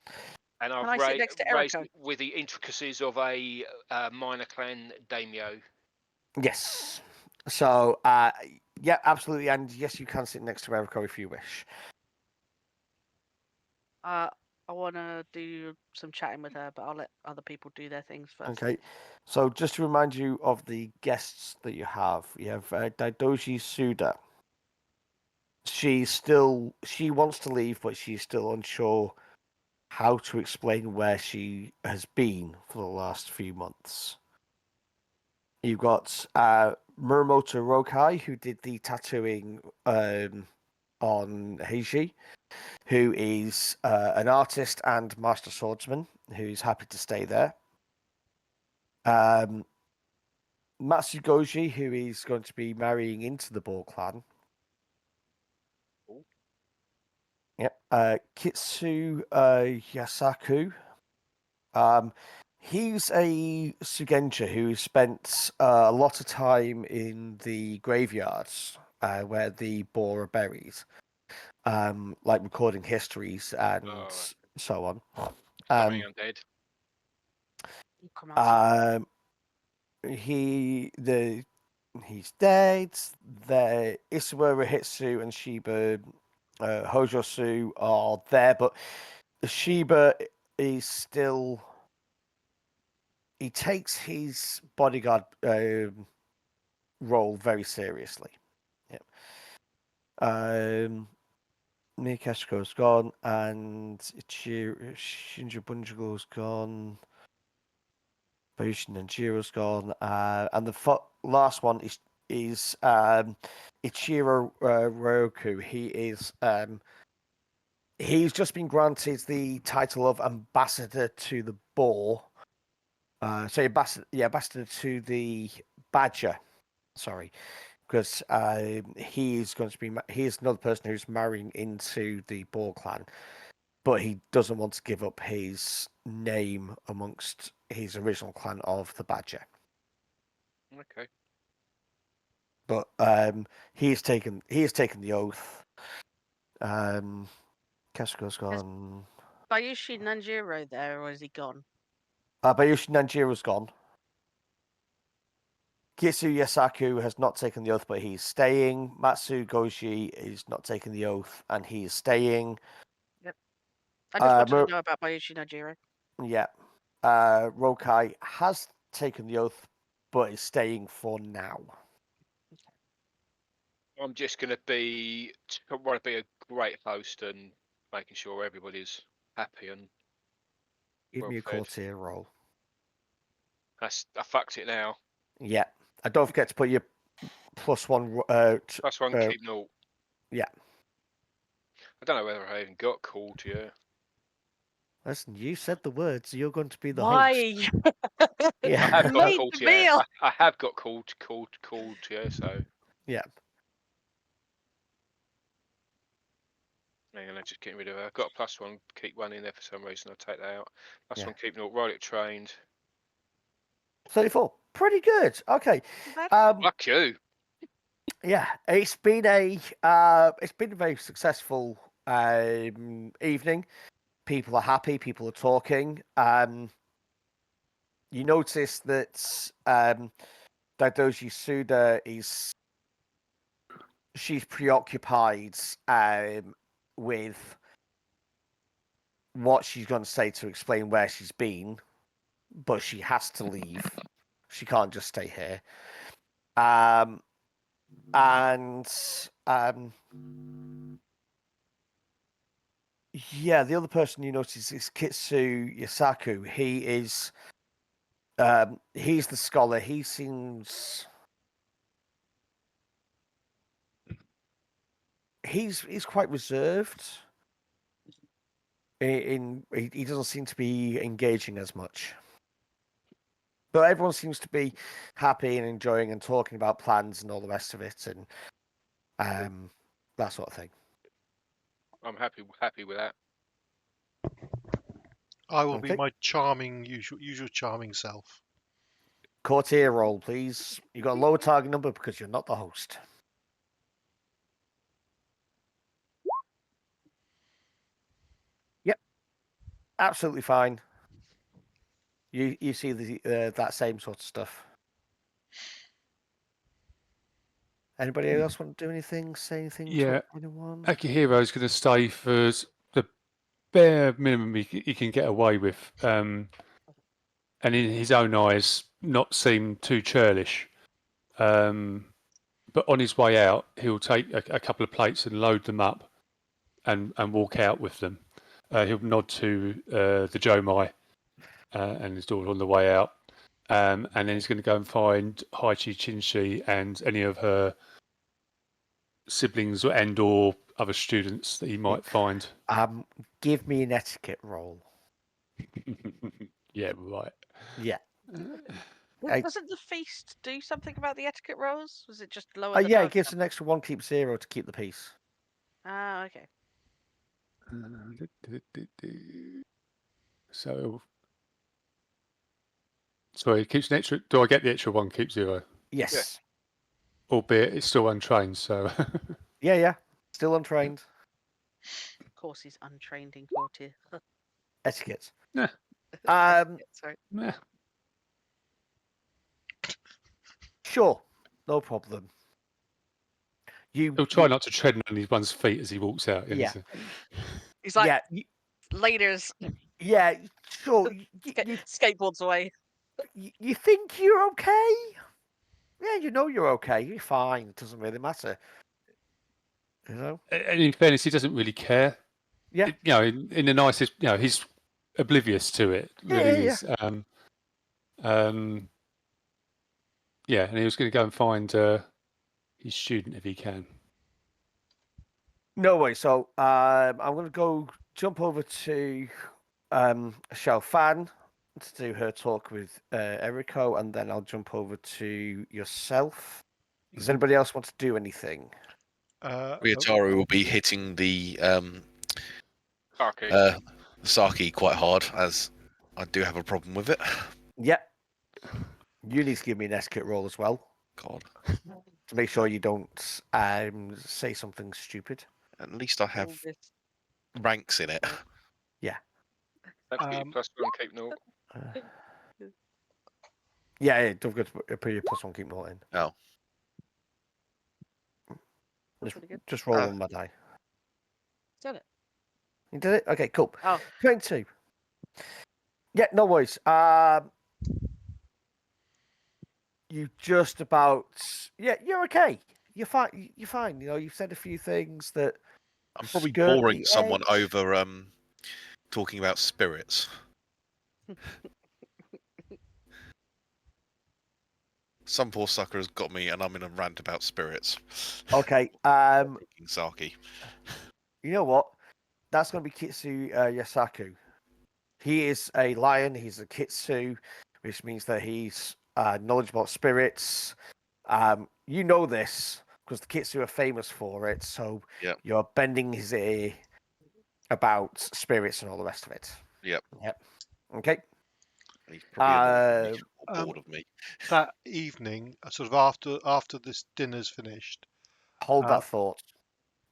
And can I've I sit next to raised Erica? it with the intricacies of a minor clan daimyo. Yes. So, yeah, absolutely, and yes, you can sit next to Erico if you wish. I want to do some chatting with her, but I'll let other people do their things first. Okay. So, just to remind you of the guests that you have Daidoji Suda. She wants to leave, but she's still unsure how to explain where she has been for the last few months. You've got Muramoto Rokai, who did the tattooing on Heichi, who is an artist and master swordsman who's happy to stay there. Matsugoji, who is going to be marrying into the Boar Clan. Cool. Yep. Kitsu Yasaku. He's a Shugenja who spent a lot of time in the graveyards where the boar are buried, like recording histories and so on. Becoming undead. He'll come out. He's dead. The Isawa, Hitsu, and Shiba Hojosu are there, but Shiba is still. He takes his bodyguard role very seriously. Yep. Mikashiko's gone, and Shinja Bunjigo's gone. Boshin and Jiro's gone, and the last one is Ichiro Roku. He's just been granted the title of ambassador to the Boar. Ambassador to the Badger. Sorry, because he's another person who's marrying into the Boar Clan, but he doesn't want to give up his name amongst his original clan of the Badger. Okay. But he has taken the oath. Kasuko's gone. Bayushi Nanjiro there, or is he gone? Bayushi Nanjiro's gone. Kitsu Yasaku has not taken the oath, but he's staying. Matsu Goji is not taking the oath, and he is staying. I just wanted to know about Bayushi Nanjiro. Yeah. Rokai has taken the oath, but is staying for now. I'm just going to be a great host and making sure everybody's happy and Give me a well-fed. courtier roll. I fucked it now. Yeah. And don't forget to put your +1. +1 keep naught. Yeah. I don't know whether I even got called yet. Listen, you said the words. You're going to be the Why? host. I have got Made called the yeah. meal. I have got called yeah. So Yeah. hang on, I'm just getting rid of it. I've got a +1 keep 1 in there for some reason. I'll take that out. +1 Yeah. keep naught. Right, it trained. 34. Pretty good. Okay. Fuck you. Yeah, it's been a very successful evening. People are happy. People are talking. You notice that Daidoji Suda she's preoccupied with what she's going to say to explain where she's been, but she has to leave. She can't just stay here. Yeah, the other person you notice is Kitsu Yasaku. He's the scholar. He seems he's quite reserved. He doesn't seem to be engaging as much. But everyone seems to be happy and enjoying and talking about plans and all the rest of it, and that sort of thing. I'm happy with that. I will be Okay. my charming, usual charming self. Courtier roll, please. You got a lower target number because you're not the host. Yep, absolutely fine. You see that same sort of stuff. Anybody else want to do anything? Say anything? Yeah. To anyone? Akihiro's going to stay for the bare minimum he can get away with, and in his own eyes, not seem too churlish. But on his way out, he'll take a couple of plates and load them up, and walk out with them. He'll nod to the Jomai and his daughter on the way out, and then he's going to go and find Heichi Chinshi and any of her siblings or other students that he might find. Give me an etiquette roll. Yeah, right. Yeah. Doesn't the feast do something about the etiquette rolls? Was it just lower? Yeah, it gives an extra 1, keep 0 to keep the peace. Ah, okay. So, sorry, it keeps an extra. Do I get the extra 1, keep 0? Yes. Albeit it's still untrained, so. Yeah. Still untrained. Of course, he's untrained in courtier. Etiquette. Nah. Sorry. Nah. Sure, no problem. He'll try not to tread on anyone's feet as he walks out. Yeah. He's like, Yeah, ladies, yeah, sure. You skateboards away. you think you're okay? Yeah, you know you're okay. You're fine. It doesn't really matter. You know? And in fairness, he doesn't really care. Yeah. You know, in the nicest, you know, he's oblivious to it. Really Yeah. is. Yeah, and he was going to go and find his student if he can. No way. So I'm going to jump over to Xiaofan to do her talk with Eriko, and then I'll jump over to yourself. Does anybody else want to do anything? Ryutaro will be hitting the Okay. Saki quite hard, as I do have a problem with it. Yep. You need to give me an etiquette roll as well God. to make sure you don't say something stupid. At least I have ranks in it. Don't forget +1, keep naught. Yeah, don't forget to put your +1 keep naught in. Oh. Just roll on my die. Done it. You did it? Okay, cool. Oh. 22. Yeah, no worries. You just about... Yeah, you're okay. You're fine. You're fine. You know, you've said a few things that... I'm probably skirt boring the someone edge. over talking about spirits. Some poor sucker has got me, and I'm in a rant about spirits. Okay. Saki. You know what? That's going to be Kitsu Yasaku. He is a lion. He's a Kitsu, which means that he's knowledgeable about spirits. You know this because the Kitsu are famous for it. So Yep. you're bending his ear about spirits and all the rest of it. Yep. Okay. He's probably bored of me. That evening, sort of after this dinner's finished. Hold that thought,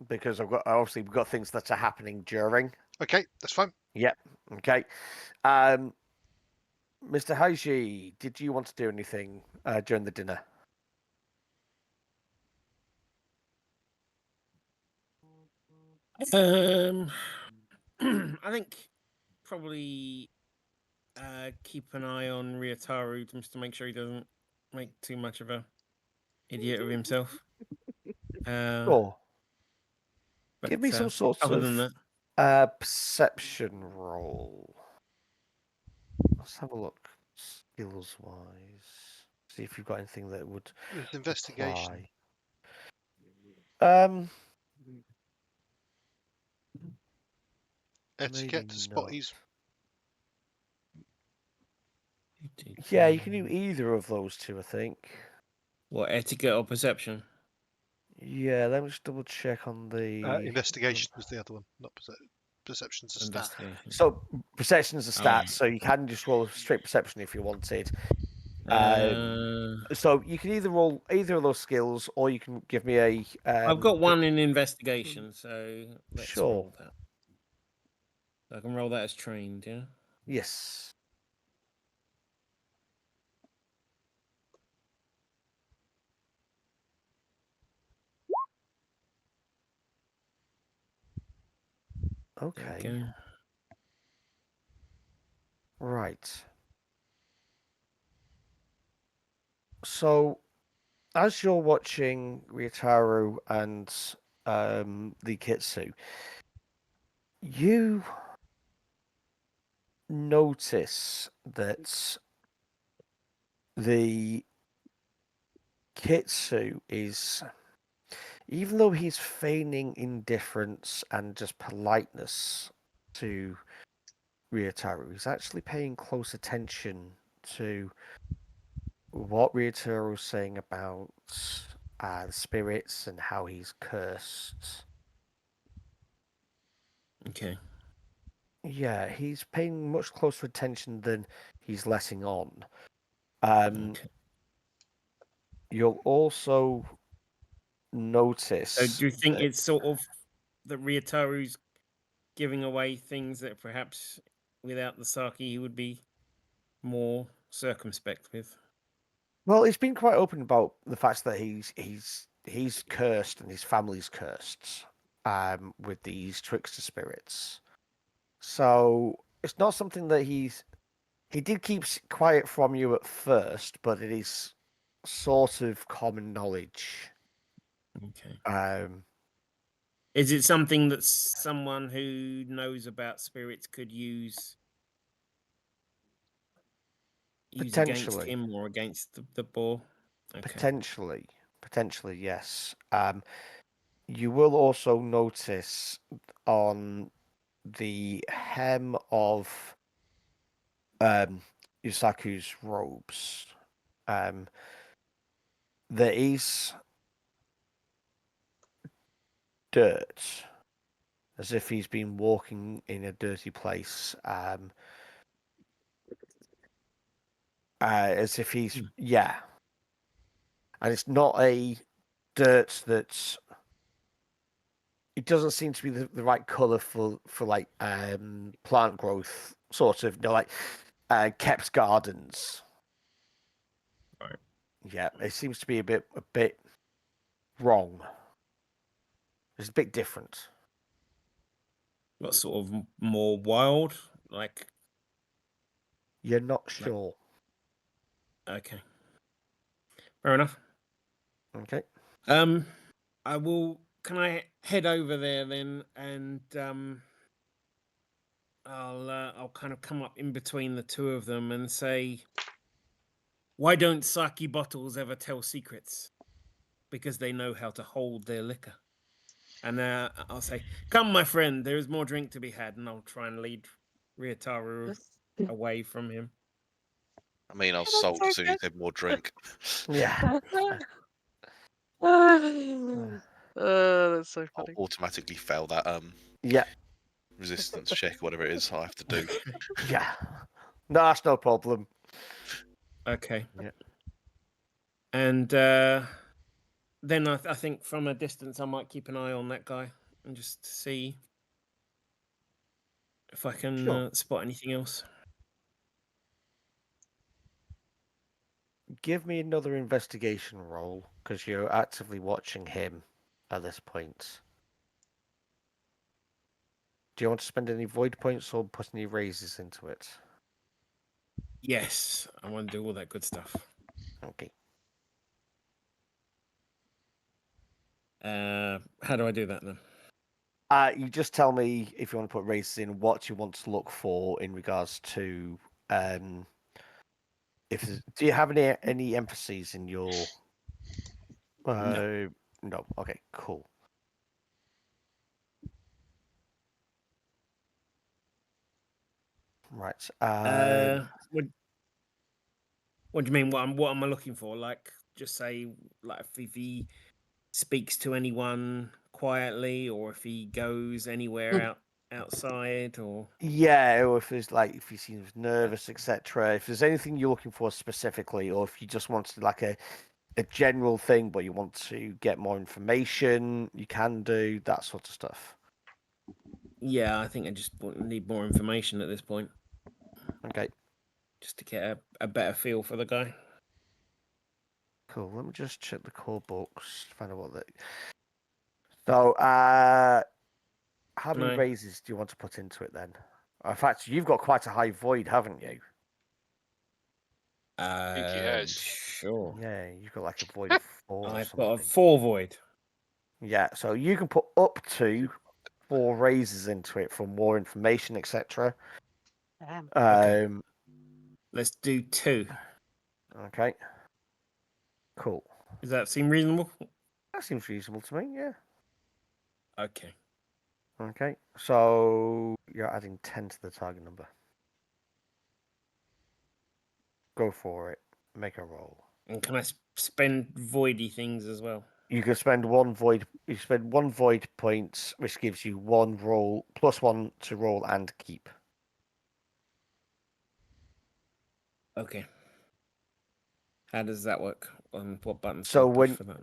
because we've got things that are happening during. Okay, that's fine. Yep. Okay. Mr. Heichi, did you want to do anything during the dinner? I think probably keep an eye on Ryutaru just to make sure he doesn't make too much of a idiot of himself. Sure. Give me some sort other of than that. Perception roll. Let's have a look, skills wise. See if you've got anything that would. It's investigation. Apply. Etiquette to spot he's. Yeah, you can do either of those two, I think. What, etiquette or perception? Yeah, let me just double check on the Investigation was the other one, not perception's a stat. So perception is a stat, so you can just roll a straight perception if you wanted. So you can either roll either of those skills, or you can give me a. I've got one in investigation, so let's roll that. I can roll that as trained, yeah? Yes. Okay. Right. So, as you're watching Ryutaru and the Kitsu, you notice that the Kitsu is, even though he's feigning indifference and just politeness to Ryutaru, he's actually paying close attention to what Ryutaru was saying about the spirits and how he's cursed. Okay. Yeah, he's paying much closer attention than he's letting on. You'll also notice. So do you think it's sort of that Ryutaru's giving away things that perhaps without the Saki he would be more circumspect with? Well, he's been quite open about the fact that he's cursed and his family's cursed with these trickster spirits. So it's not something that he did keep quiet from you at first, but it is sort of common knowledge. Okay. Is it something that someone who knows about spirits could use against Potentially. him or against the boar? Okay. Potentially, yes. You will also notice on the hem of Yusaku's robes, there is dirt, as if he's been walking in a dirty place. As if he's yeah, and it's not a dirt that's. It doesn't seem to be the right color for like plant growth, sort of, like kept gardens. Right. Yeah, it seems to be a bit wrong. It's a bit different. What sort of more wild? Like, You're not sure. okay. Fair enough. Okay. I will. Can I head over there then, and I'll kind of come up in between the two of them and say, why don't sake bottles ever tell secrets? Because they know how to hold their liquor. And I'll say, come, my friend, there is more drink to be had, and I'll try and lead Ryutao away from him. I mean, I was That's sold so as soon as good. he had more drink. Yeah. That's so I'll funny. automatically fail that Yeah. resistance check, whatever it is I have to do. Yeah. No, that's no problem. Okay. Yeah. And then I think from a distance, I might keep an eye on that guy and just see if I can Sure. spot anything else. Give me another investigation roll, because you're actively watching him at this point. Do you want to spend any void points or put any raises into it? Yes, I want to do all that good stuff. Okay. How do I do that then? You just tell me if you want to put raises in, what you want to look for in regards to do you have any emphases in your No. No. Okay, cool. Right. What do you mean? What am I looking for? Like, just say, like, if he speaks to anyone quietly, or if he goes anywhere outside, or Yeah, or if he seems nervous, etc. If there's anything you're looking for specifically, or if you just wanted like a general thing, but you want to get more information, you can do that sort of stuff. yeah, I think I just need more information at this point. Okay. Just to get a better feel for the guy. Cool. Let me just check the core books to find out what they. So, how many raises do you want to put into it then? In fact, you've got quite a high void, haven't you? I think he has. Sure. Yeah, you've got like a void of 4 or I've something. got a 4 void. Yeah, so you can put up to 4 raises into it for more information, etc. Damn. Okay. Let's do 2. Okay. Cool. Does that seem reasonable? That seems reasonable to me, yeah. Okay. Okay, so you're adding 10 to the target number. Go for it. Make a roll. And can I spend voidy things as well? You can spend 1 void. You spend 1 void point, which gives you 1 roll plus 1 to roll and keep. Okay. How does that work? What buttons So do I push for that?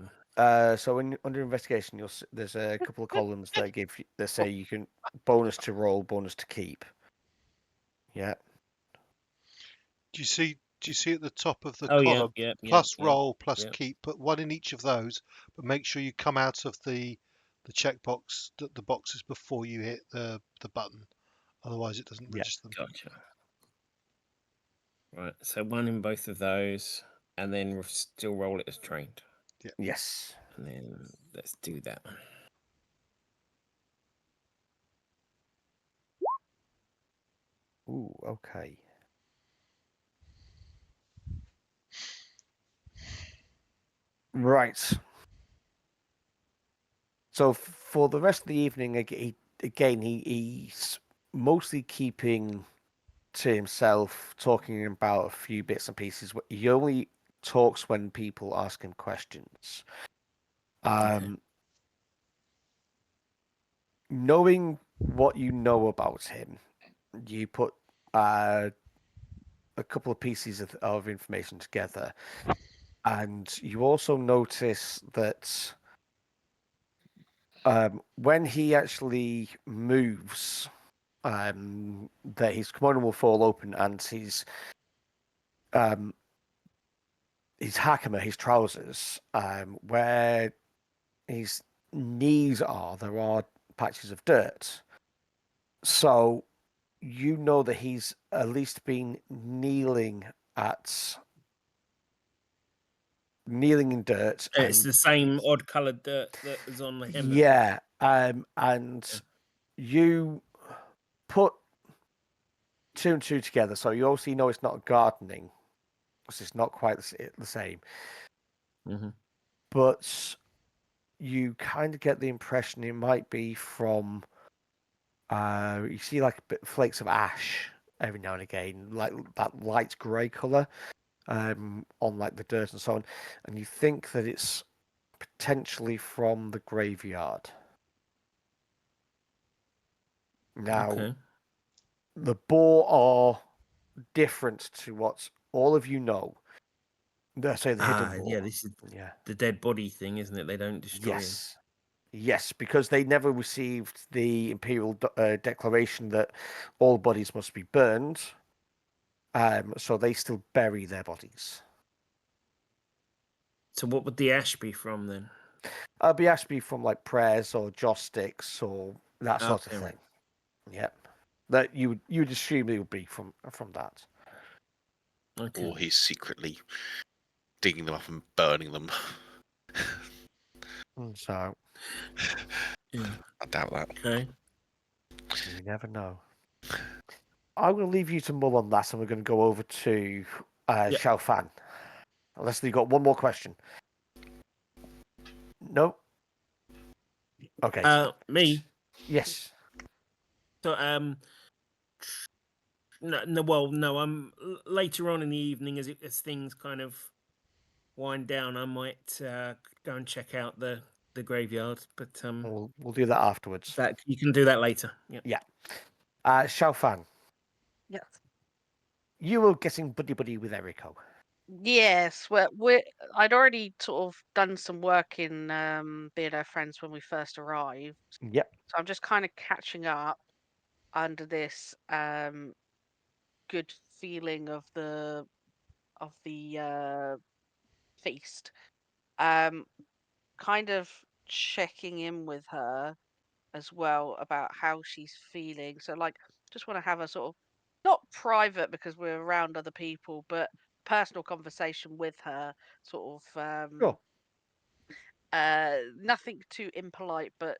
So under investigation, there's a couple of columns that say you can bonus to roll, bonus to keep. Yeah. Do you see Do you see at the top of the Oh yeah, column? yeah, Plus yeah, roll, plus yeah. keep. Put one in each of those, but make sure you come out of the checkbox, the boxes before you hit the button. Otherwise, it doesn't Yeah. register them. Gotcha. Right, so one in both of those, and then we'll still roll it as trained. Yes. And then let's do that. Ooh, okay. Right. So for the rest of the evening, he's mostly keeping to himself, talking about a few bits and pieces. He only talks when people ask him questions. Knowing what you know about him, you put a couple of pieces of information together, and you also notice that when he actually moves, that his kimono will fall open, and his hakama, his trousers, where his knees are, there are patches of dirt. So you know that he's at least been kneeling in dirt. It's And the same odd coloured dirt that is on the hem. yeah, and you put two and two together, so you also know it's not gardening, because it's not quite the same. Mm-hmm. But you kind of get the impression it might be from you see like flakes of ash every now and again, like that light grey colour on like the dirt and so on, and you think that it's potentially from the graveyard. Now, Okay. the boar are different to what all of you know. Say the hidden boar. Yeah, this is Yeah. the dead body thing, isn't it? They don't destroy him. Yes, because they never received the imperial declaration that all bodies must be burned. So they still bury their bodies. So what would the ash be from then? Be actually from like prayers or joss sticks or that sort of Okay, thing. Yep. That you'd assume it would be from that. Okay. Or he's secretly digging them up and burning them. So Yeah. I doubt that. Okay. you never know. I'm going to leave you to mull on that, and we're going to go over to Xiaofan. Unless you've got one more question. No. Okay. Me. Yes. So no. Well, no. I'm later on in the evening, as things kind of wind down, I might go and check out the graveyard. But We'll do that afterwards. that you can do that later. Yeah. Yeah. Xiaofan, Yes. you were getting buddy with Eriko. Yes, I'd already sort of done some work in being her friends when we first arrived. Yep. So I'm just kind of catching up under this good feeling of the feast. Kind of checking in with her as well about how she's feeling. So like just want to have a sort of not private because we're around other people, but personal conversation with her, sort of Sure. nothing too impolite, but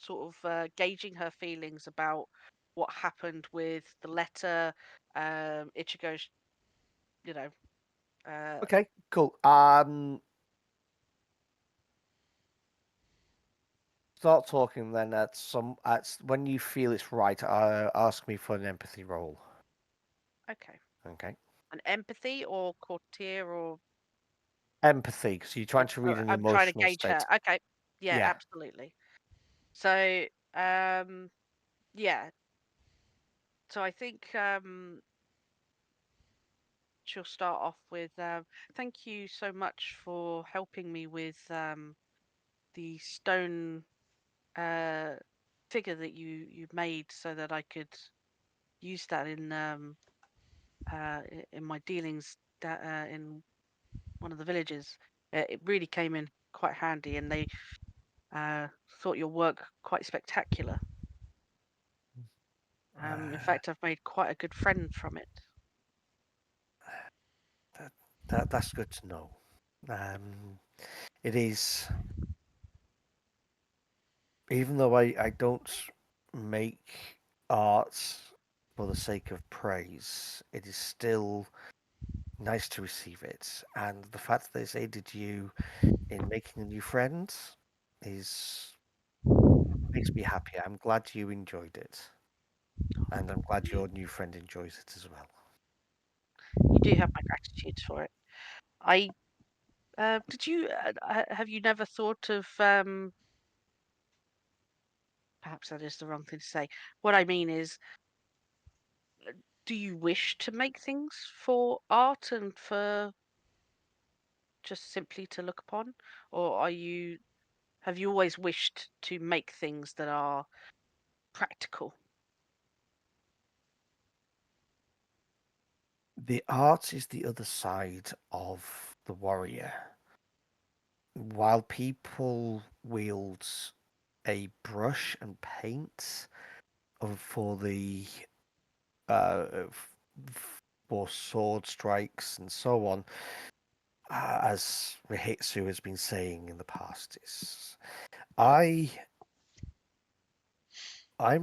sort of gauging her feelings about what happened with the letter, Ichigo's, you know, Okay. Cool. Start talking then at when you feel it's right. Ask me for an empathy roll. okay, Okay. an empathy or courtier or Empathy, because you're trying to read an I'm trying to emotional gauge her. state. Okay, yeah, Yeah. absolutely. So, yeah. So I think she'll start off with, thank you so much for helping me with the stone uh, figure that you made so that I could use that in in my dealings in one of the villages. It really came in quite handy, and they thought your work quite spectacular. In fact, I've made quite a good friend from it. That's good to know. It is, even though I don't make art for the sake of praise, it is still nice to receive it. And the fact that it's aided you in making a new friend is makes me happy. I'm glad you enjoyed it. And I'm glad your new friend enjoys it as well. You do have my gratitude for it. I did you have you never thought of perhaps that is the wrong thing to say. What I mean is, do you wish to make things for art and for just simply to look upon, or have you always wished to make things that are practical? The art is the other side of the warrior. While people wield a brush and paint for the uh, for sword strikes and so on, as Rihitsu has been saying in the past, I'm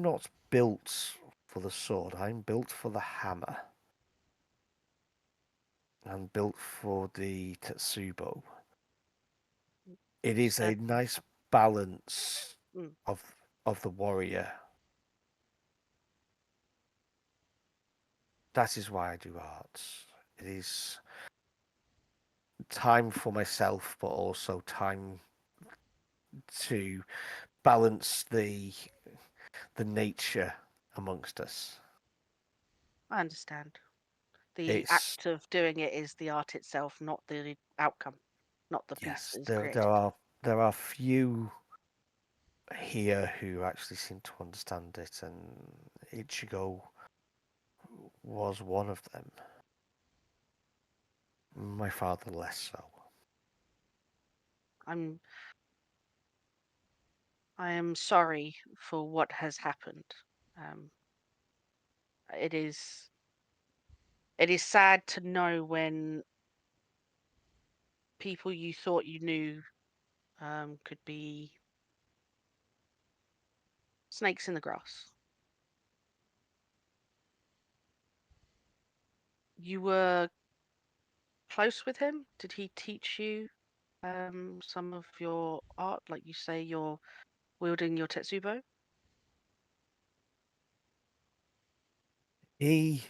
not built for the sword. I'm built for the hammer. I'm built for the tetsubo. It is a nice balance Mm. of the warrior. That is why I do art. It is time for myself, but also time to balance the nature amongst us. I understand. The It's act of doing it is the art itself, not the outcome, not the piece yes, is there created. are few here who actually seem to understand it, and Ichigo was one of them. My father less so. I am sorry for what has happened. Um, it is sad to know when people you thought you knew could be snakes in the grass. You were close with him? Did he teach you some of your art? Like you say, you're wielding your tetsubo? He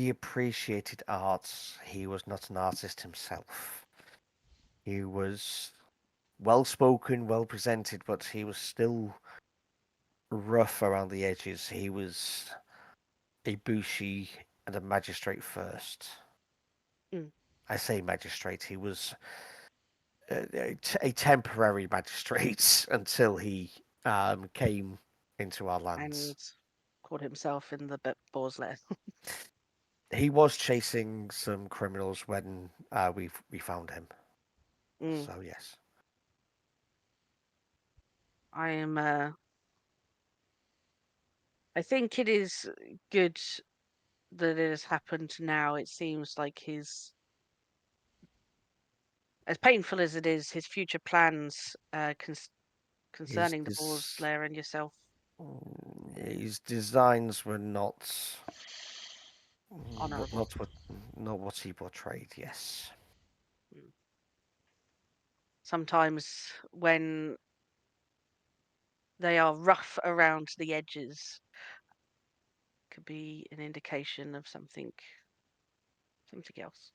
appreciated arts. He was not an artist himself. He was well spoken, well presented, but he was still rough around the edges. He was a Bushi and a magistrate first. Mm. I say magistrate. He was a temporary magistrate until he came into our lands. And called himself in the boar's lair. He was chasing some criminals when we found him. Mm. So yes. I am. I think it is good that it has happened now. It seems like as painful as it is, his future plans His concerning the boar's lair and yourself. his designs were not Honourable. not what he portrayed. Yes. Mm. Sometimes when they are rough around the edges, could be an indication of something else.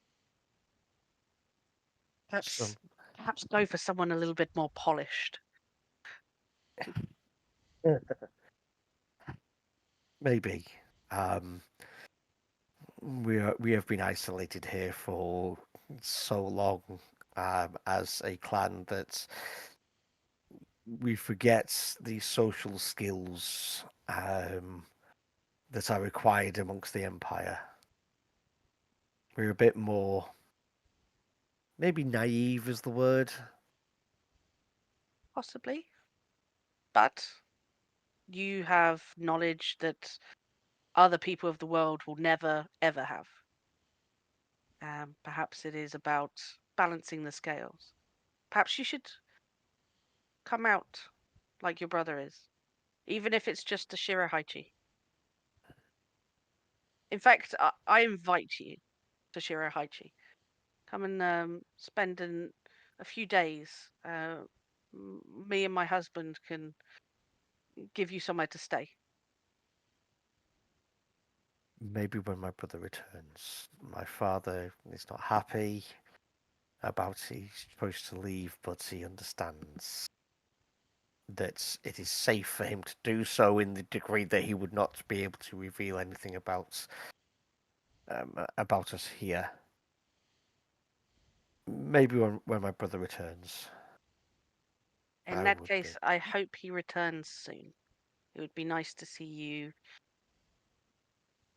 Some Perhaps go for someone a little bit more polished. maybe. Um, we have been isolated here for so long as a clan that we forget the social skills that are required amongst the Empire. We're a bit more, maybe naive is the word. Possibly. But you have knowledge that other people of the world will never, ever have. Perhaps it is about balancing the scales. Perhaps you should come out like your brother is, even if it's just a Shirahaichi. In fact, I invite you to Shirahaichi. Come and spend a few days. Me and my husband can give you somewhere to stay. Maybe when my brother returns. My father is not happy about he's supposed to leave, but he understands that it is safe for him to do so in the degree that he would not be able to reveal anything about us here. Maybe when my brother returns. In that case, I hope he returns soon. It would be nice to see you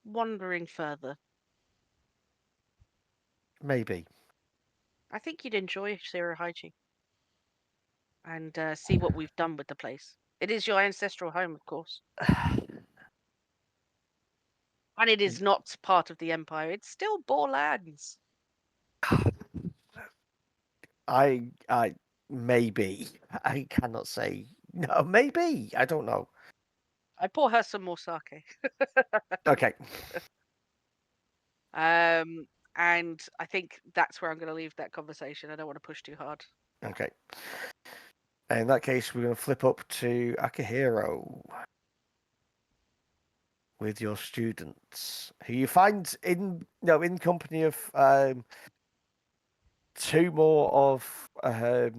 wandering further. Maybe. I think you'd enjoy Shirahaichi and see what we've done with the place. It is your ancestral home, of course. And it is not part of the Empire. It's still Boar lands. I maybe. I cannot say. No, maybe. I don't know. I pour her some more sake. Okay. And I think that's where I'm going to leave that conversation. I don't want to push too hard. Okay. In that case, we're going to flip up to Akihiro with your students, who you find in company of two more of her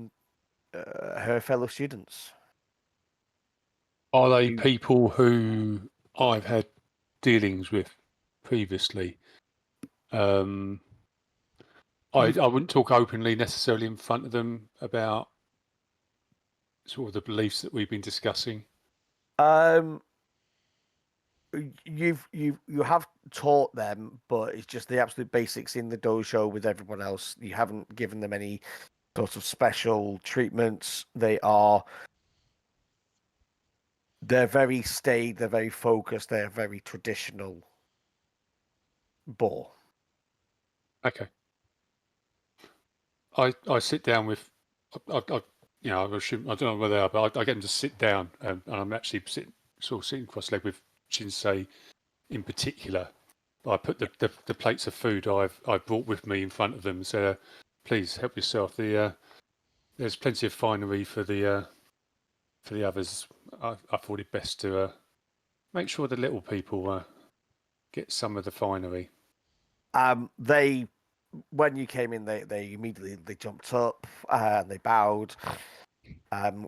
fellow students. Are they people who I've had dealings with previously? I wouldn't talk openly necessarily in front of them about sort of the beliefs that we've been discussing. You have taught them, but it's just the absolute basics in the dojo with everyone else. You haven't given them any sort of special treatments. They're very staid, they're very focused, they're very traditional boar. Okay. I sit down with, I don't know where they are, but I get them to sit down, and I'm actually sitting cross-legged with Shinsei in particular. I put the plates of food I've brought with me in front of them and said, please help yourself. There's plenty of finery for the others. I thought it best to make sure the little people get some of the finery. When you came in, they immediately jumped up and they bowed.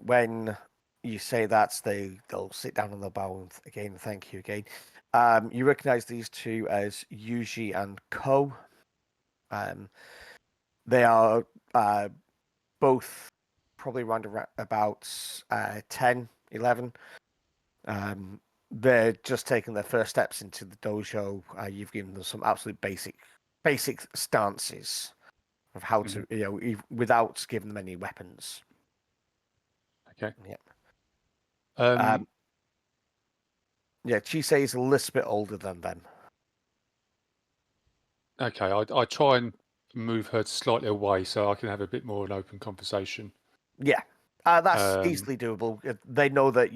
When you say that, they'll sit down on the bow and again thank you again. You recognize these two as Yuji and Ko. They are both probably around about 10, 11. They're just taking their first steps into the dojo. You've given them some absolute basic stances of how to, without giving them any weapons. Okay. Yeah. Chisei is a little bit older than them. Okay, I try and move her slightly away so I can have a bit more of an open conversation. Yeah, that's easily doable. They know that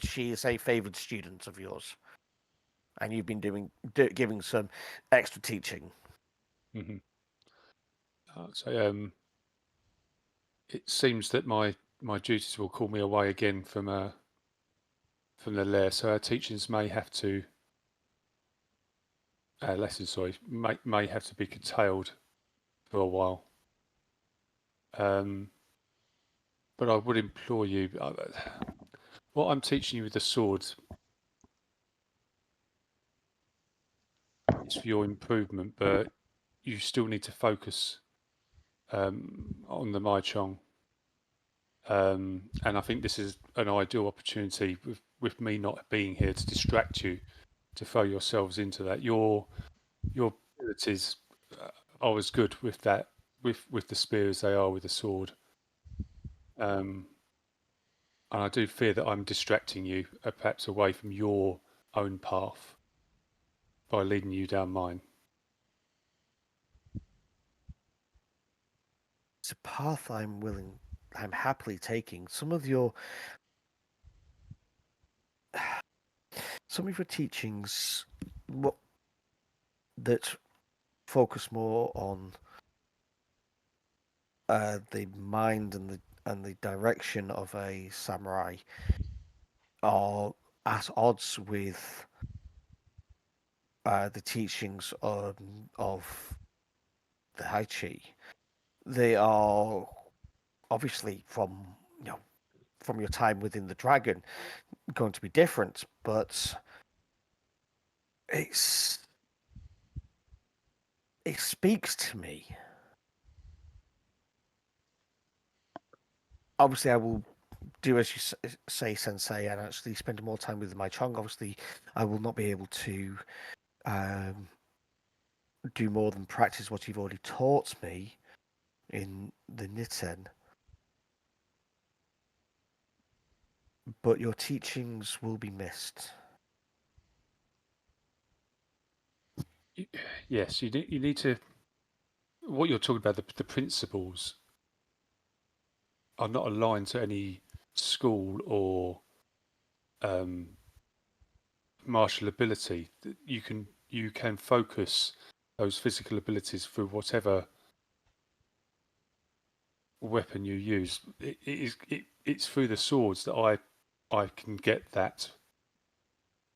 she is a favoured student of yours, and you've been giving some extra teaching. Mm-hmm. So it seems that my duties will call me away again from the lair, so our teachings may have to may have to be curtailed for a while. But I would implore you, what I'm teaching you with the sword is for your improvement, but you still need to focus on the Mai Chong. And I think this is an ideal opportunity with me not being here to distract you throw yourselves into that. Your abilities are as good with that with the spear as they are with the sword. And I do fear that I'm distracting you, perhaps away from your own path by leading you down mine. It's a path I'm happily taking. Some of your teachings, that focus more on the mind and the direction of a samurai, are at odds with the teachings of the Heichi. They are obviously from your time within the dragon going to be different, but it speaks to me. Obviously, I will do as you say, Sensei, and actually spend more time with my Chong. Obviously, I will not be able to do more than practice what you've already taught me in the Nitten. But your teachings will be missed. Yes, you need to. What you're talking about, the principles are not aligned to any school or martial ability. You can focus those physical abilities through whatever weapon you use. It's through the swords that I can get that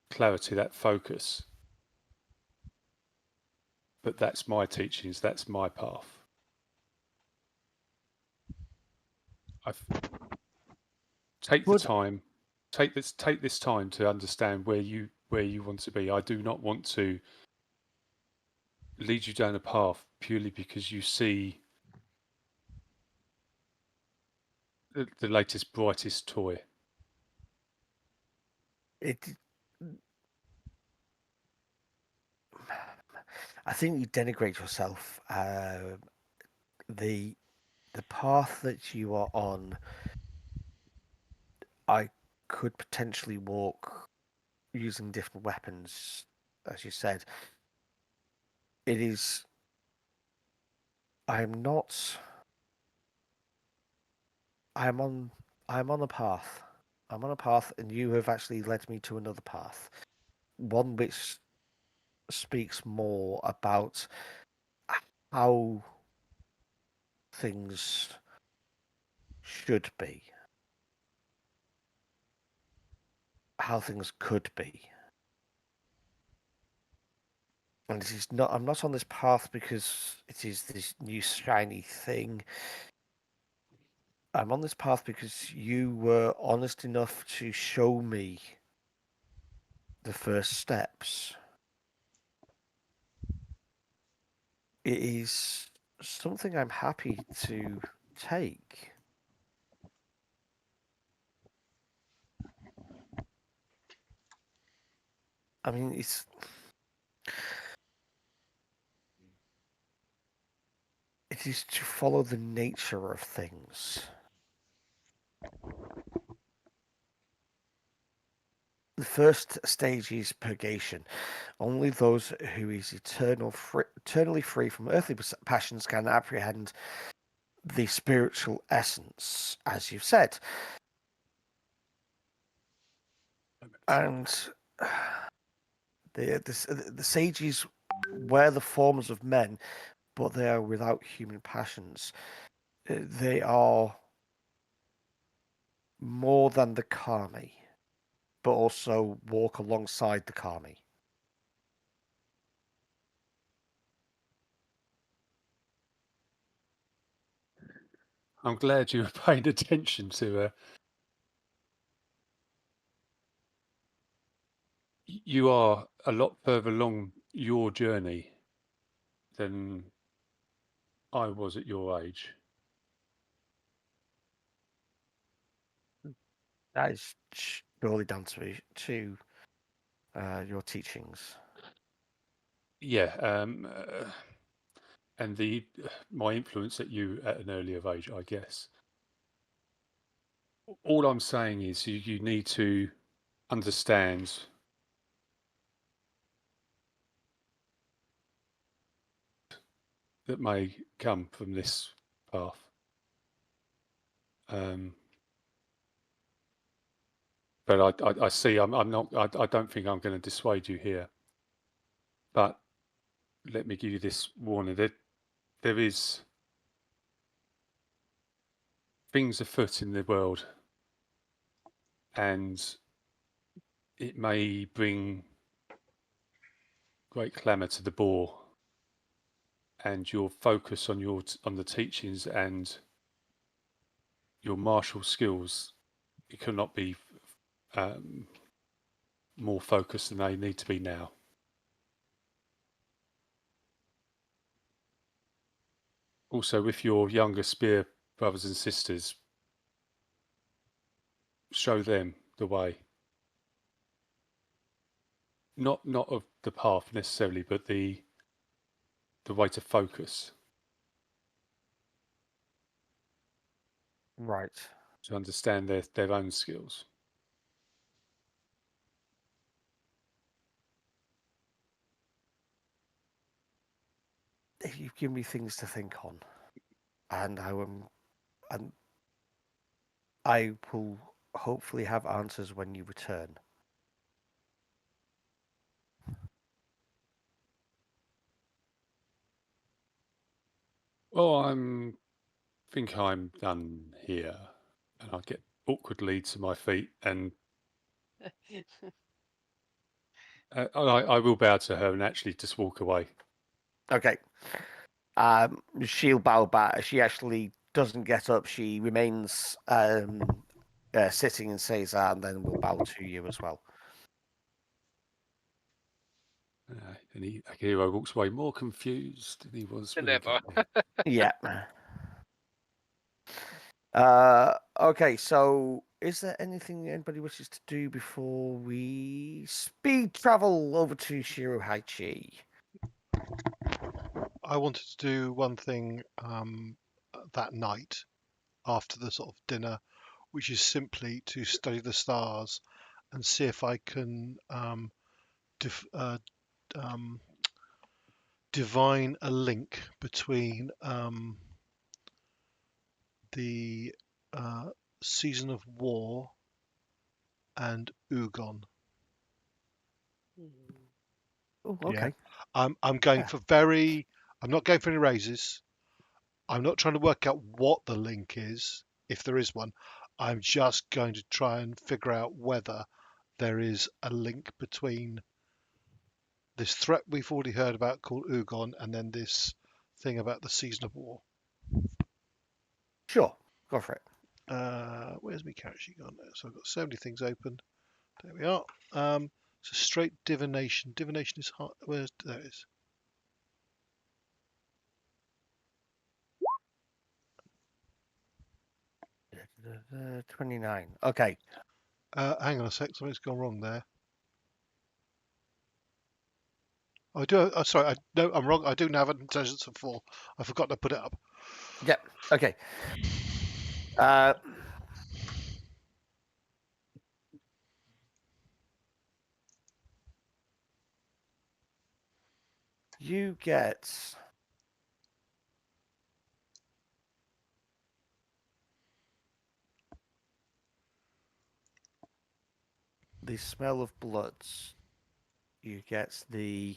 clarity, that focus. But that's my teachings. That's my path. Take the time. Take this time to understand where you want to be. I do not want to lead you down a path purely because you see the latest, brightest toy. I think you denigrate yourself. The path that you are on, I could potentially walk using different weapons, as you said. It is. I'm not. I'm on a path. I'm on a path, and you have actually led me to another path, one which speaks more about how things should be, how things could be. And it is not. I'm not on this path because it is this new shiny thing. I'm on this path because you were honest enough to show me the first steps. It is something I'm happy to take. I mean, it is to follow the nature of things. The first stage is purgation. Only those who is eternally free from earthly passions can apprehend the spiritual essence, as you've said. And the sages wear the forms of men, but they are without human passions. They are more than the kami, but also walk alongside the kami. I'm glad you were paying attention to you are a lot further along your journey than I was at your age. That is surely down to your teachings? Yeah, and my influence at you at an earlier age, I guess. All I'm saying is you need to understand that may come from this path. But I see I'm not. I don't think I'm going to dissuade you here. But let me give you this warning: there is things afoot in the world, and it may bring great clamour to the boar. And your focus on the teachings and your martial skills, it cannot be more focused than they need to be now. Also, with your younger spear brothers and sisters, show them the way. Not of the path necessarily, but the way to focus. Right. To understand their own skills. You've given me things to think on, and I will hopefully have answers when you return. Well, think I'm done here, and I get awkwardly to my feet, and I will bow to her and actually just walk away. Okay. She'll bow back. She actually doesn't get up. She remains sitting and says that, and then will bow to you as well. And Akihiro walks away more confused than he was when he Never. got there. Yeah. Okay, so is there anything anybody wishes to do before we speed travel over to Shiro Heichi? I wanted to do one thing that night after the sort of dinner, which is simply to study the stars and see if I can divine a link between the season of war and Ugon. Oh, Yeah. okay. I'm going Yeah. for I'm not going for any raises. I'm not trying to work out what the link is, if there is one. I'm just going to try and figure out whether there is a link between this threat we've already heard about called Ugon and then this thing about the season of war. Sure, go for it. Where's my character sheet gone now? So I've got so many things open. There we are. So straight divination. Divination is hard. There it is. Uh, 29. Okay. Hang on a sec. Something's gone wrong there. I do. Sorry. No, I'm wrong. I do now have an intelligence of 4. I forgot to put it up. Yep. Okay. You get the smell of bloods. You get you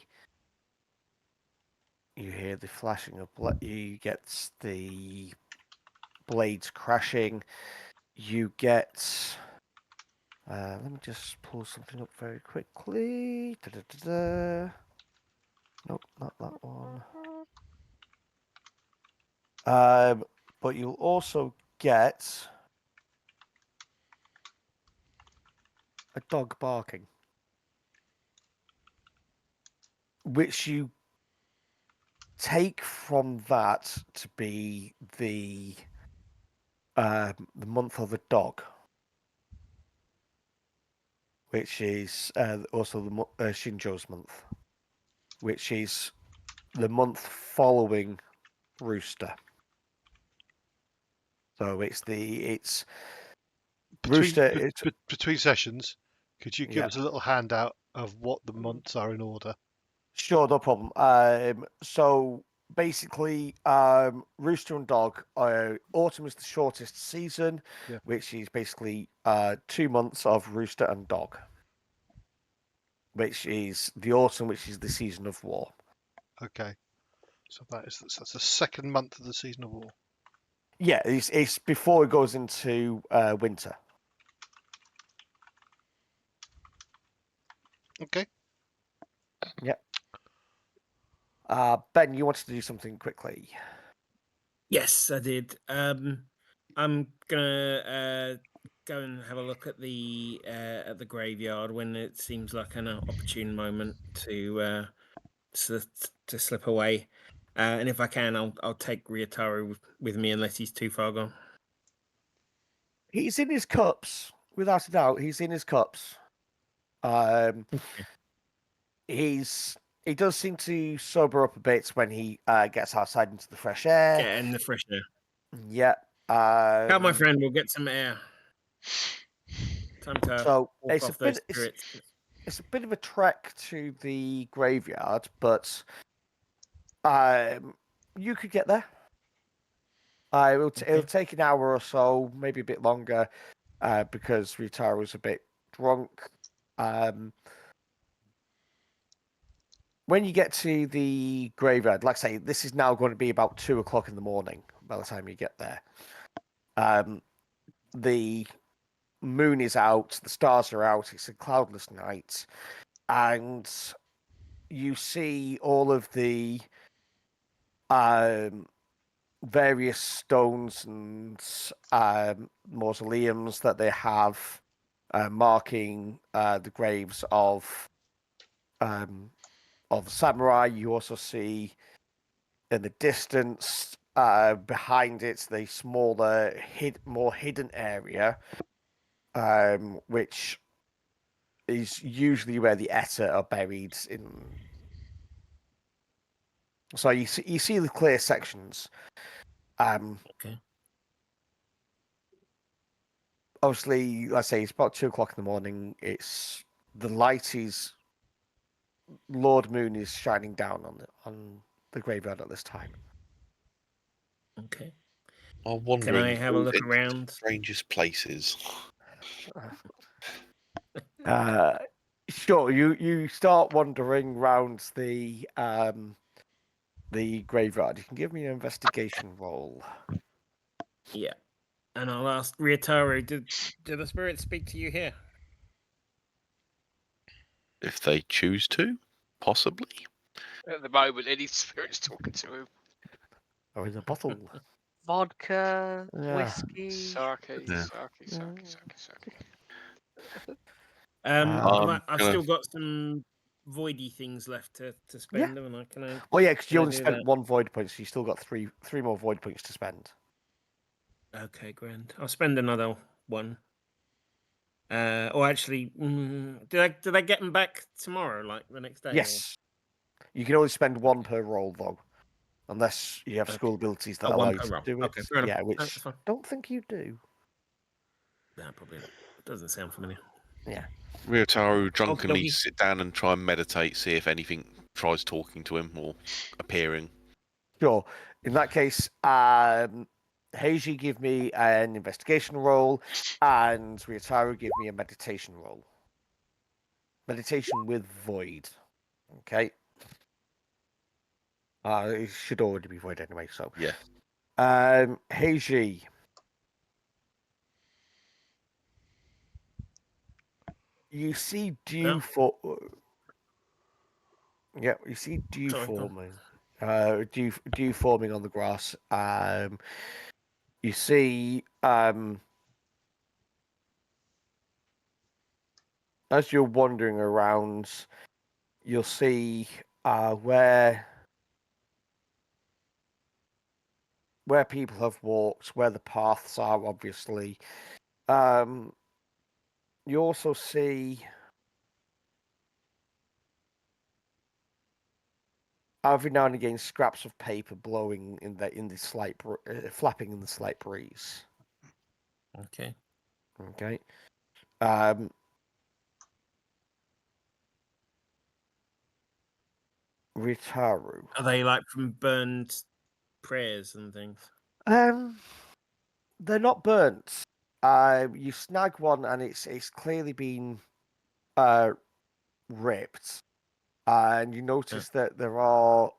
hear the flashing of blood. You get the blades crashing. You get. Let me just pull something up very quickly. Da-da-da-da. Nope, not that one. But you'll also get a dog barking, which you take from that to be the month of the dog, which is also the Shinjo's month, which is the month following Rooster. So it's Rooster. Between sessions, could you give Yeah. us a little handout of what the months are in order? Sure, no problem. So basically, Rooster and Dog. Autumn is the shortest season, Yeah. which is basically 2 months of Rooster and Dog, which is the autumn, which is the season of war. Okay. So that's the second month of the season of war. Yeah, it's before it goes into winter. Okay. Ben, you wanted to do something quickly. Yes, I did. I'm gonna go and have a look at the graveyard when it seems like an opportune moment to slip away. And if I can, I'll take Ryutaro with me unless he's too far gone. He's in his cups, without a doubt. He's in his cups. He does seem to sober up a bit when he gets outside into the fresh air. Get in the fresh air. Yeah. Come, my friend, we'll get some air. Time to So walk it's off a those bit. spirits. It's a bit of a trek to the graveyard, but you could get there. It'll take an hour or so, maybe a bit longer, because Ryutaro's a bit drunk. When you get to the graveyard, like I say, this is now going to be about 2:00 in the morning by the time you get there. The moon is out, the stars are out, it's a cloudless night, and you see all of the various stones and mausoleums that they have marking the graves of samurai. You also see in the distance behind it the smaller, more hidden area, which is usually where the Etta are buried in. So you see the clear sections. Okay. Obviously, let's say it's about 2:00 in the morning. It's the light is Lord Moon is shining down on the graveyard at this time. Okay. I'm wondering. Can I have a look into the around? Strangest places. Sure. You start wandering round the graveyard. You can give me an investigation roll. Yeah. And I'll ask Ryutaro, did the spirits speak to you here? If they choose to, possibly. At the moment, any spirit's talking to him. Oh, in a bottle. Vodka, Yeah. whiskey. Sake, Yeah. sake. I've still got some voidy things left to spend, haven't I? Can I? Well, yeah, because you can I only do spent that? 1 void point, so you still got three more void points to spend. Okay, grand. I'll spend another one. Or actually, did I get them back tomorrow, like the next day? Yes. You can only spend 1 per roll, though. Unless you have Okay. school abilities that Oh, allow one you per to roll. do it. Okay, fair enough. Yeah, No, which that's fine. don't think you do. No, probably not. Doesn't sound familiar. Yeah. Ryutaro drunkenly Okey-dokey. sit down and try and meditate, see if anything tries talking to him or appearing. Sure. In that case, Heiji, give me an investigation roll, and Ryutaru, give me a meditation roll. Meditation with void. Okay. It should already be void anyway, so. Yeah. Heiji. You see dew for. Yeah, you see dew Sorry, go on. forming. Dew forming on the grass. You see as you're wandering around, you'll see where people have walked, where the paths are, obviously. You also see every now and again, scraps of paper blowing in the slight flapping in the slight breeze. Okay. Okay. Ryutao. Are they like from burned prayers and things? They're not burnt. You snag one and it's clearly been ripped, and you notice that there are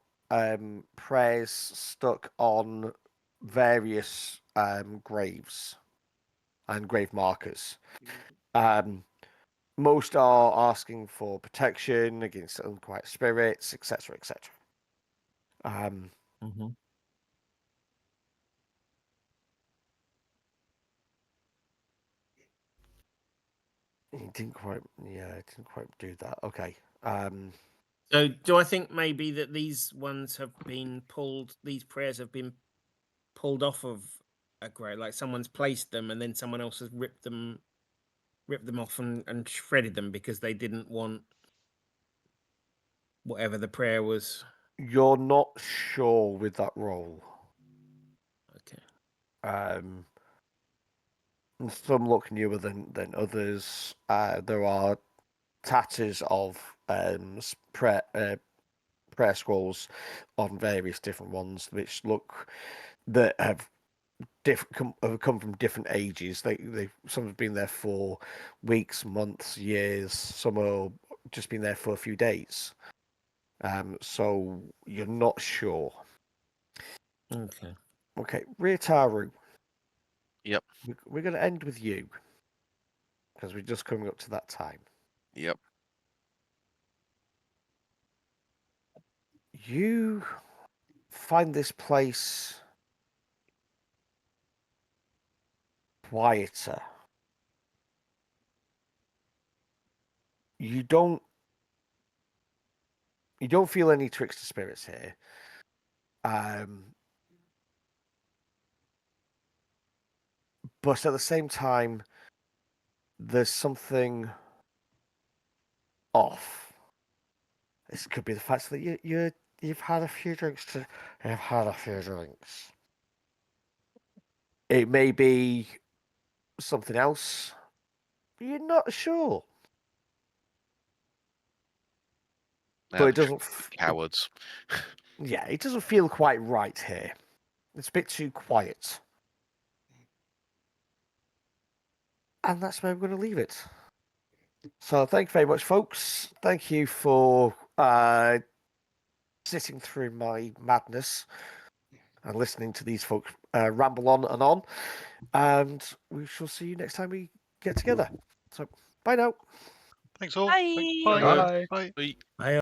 prayers stuck on various graves and grave markers. Most are asking for protection against unquiet spirits, etc., etc. Mm-hmm. It didn't quite do that. Okay. So, do I think maybe that these ones have been pulled? These prayers have been pulled off of a grave, like someone's placed them, and then someone else has ripped them off and shredded them because they didn't want whatever the prayer was. You're not sure with that roll. Okay. Some look newer than others. There are tatters of prayer scrolls on various different ones, which look that have come from different ages. Some have been there for weeks, months, years. Some have just been there for a few days. So you're not sure. Okay. Okay, Ryutaru. Yep. We're going to end with you because we're just coming up to that time. Yep. You find this place quieter. You don't feel any trickster spirits here. But at the same time, there's something off. This could be the fact that you've had a few drinks. You've had a few drinks. It may be something else. But you're not sure. But it doesn't. Cowards. Yeah, it doesn't feel quite right here. It's a bit too quiet. And that's where we're going to leave it. So thank you very much, folks. Thank you for sitting through my madness and listening to these folks ramble on and on. And we shall see you next time we get together. So bye now. Thanks all. Bye. Thanks. Bye. Bye. Bye. Bye.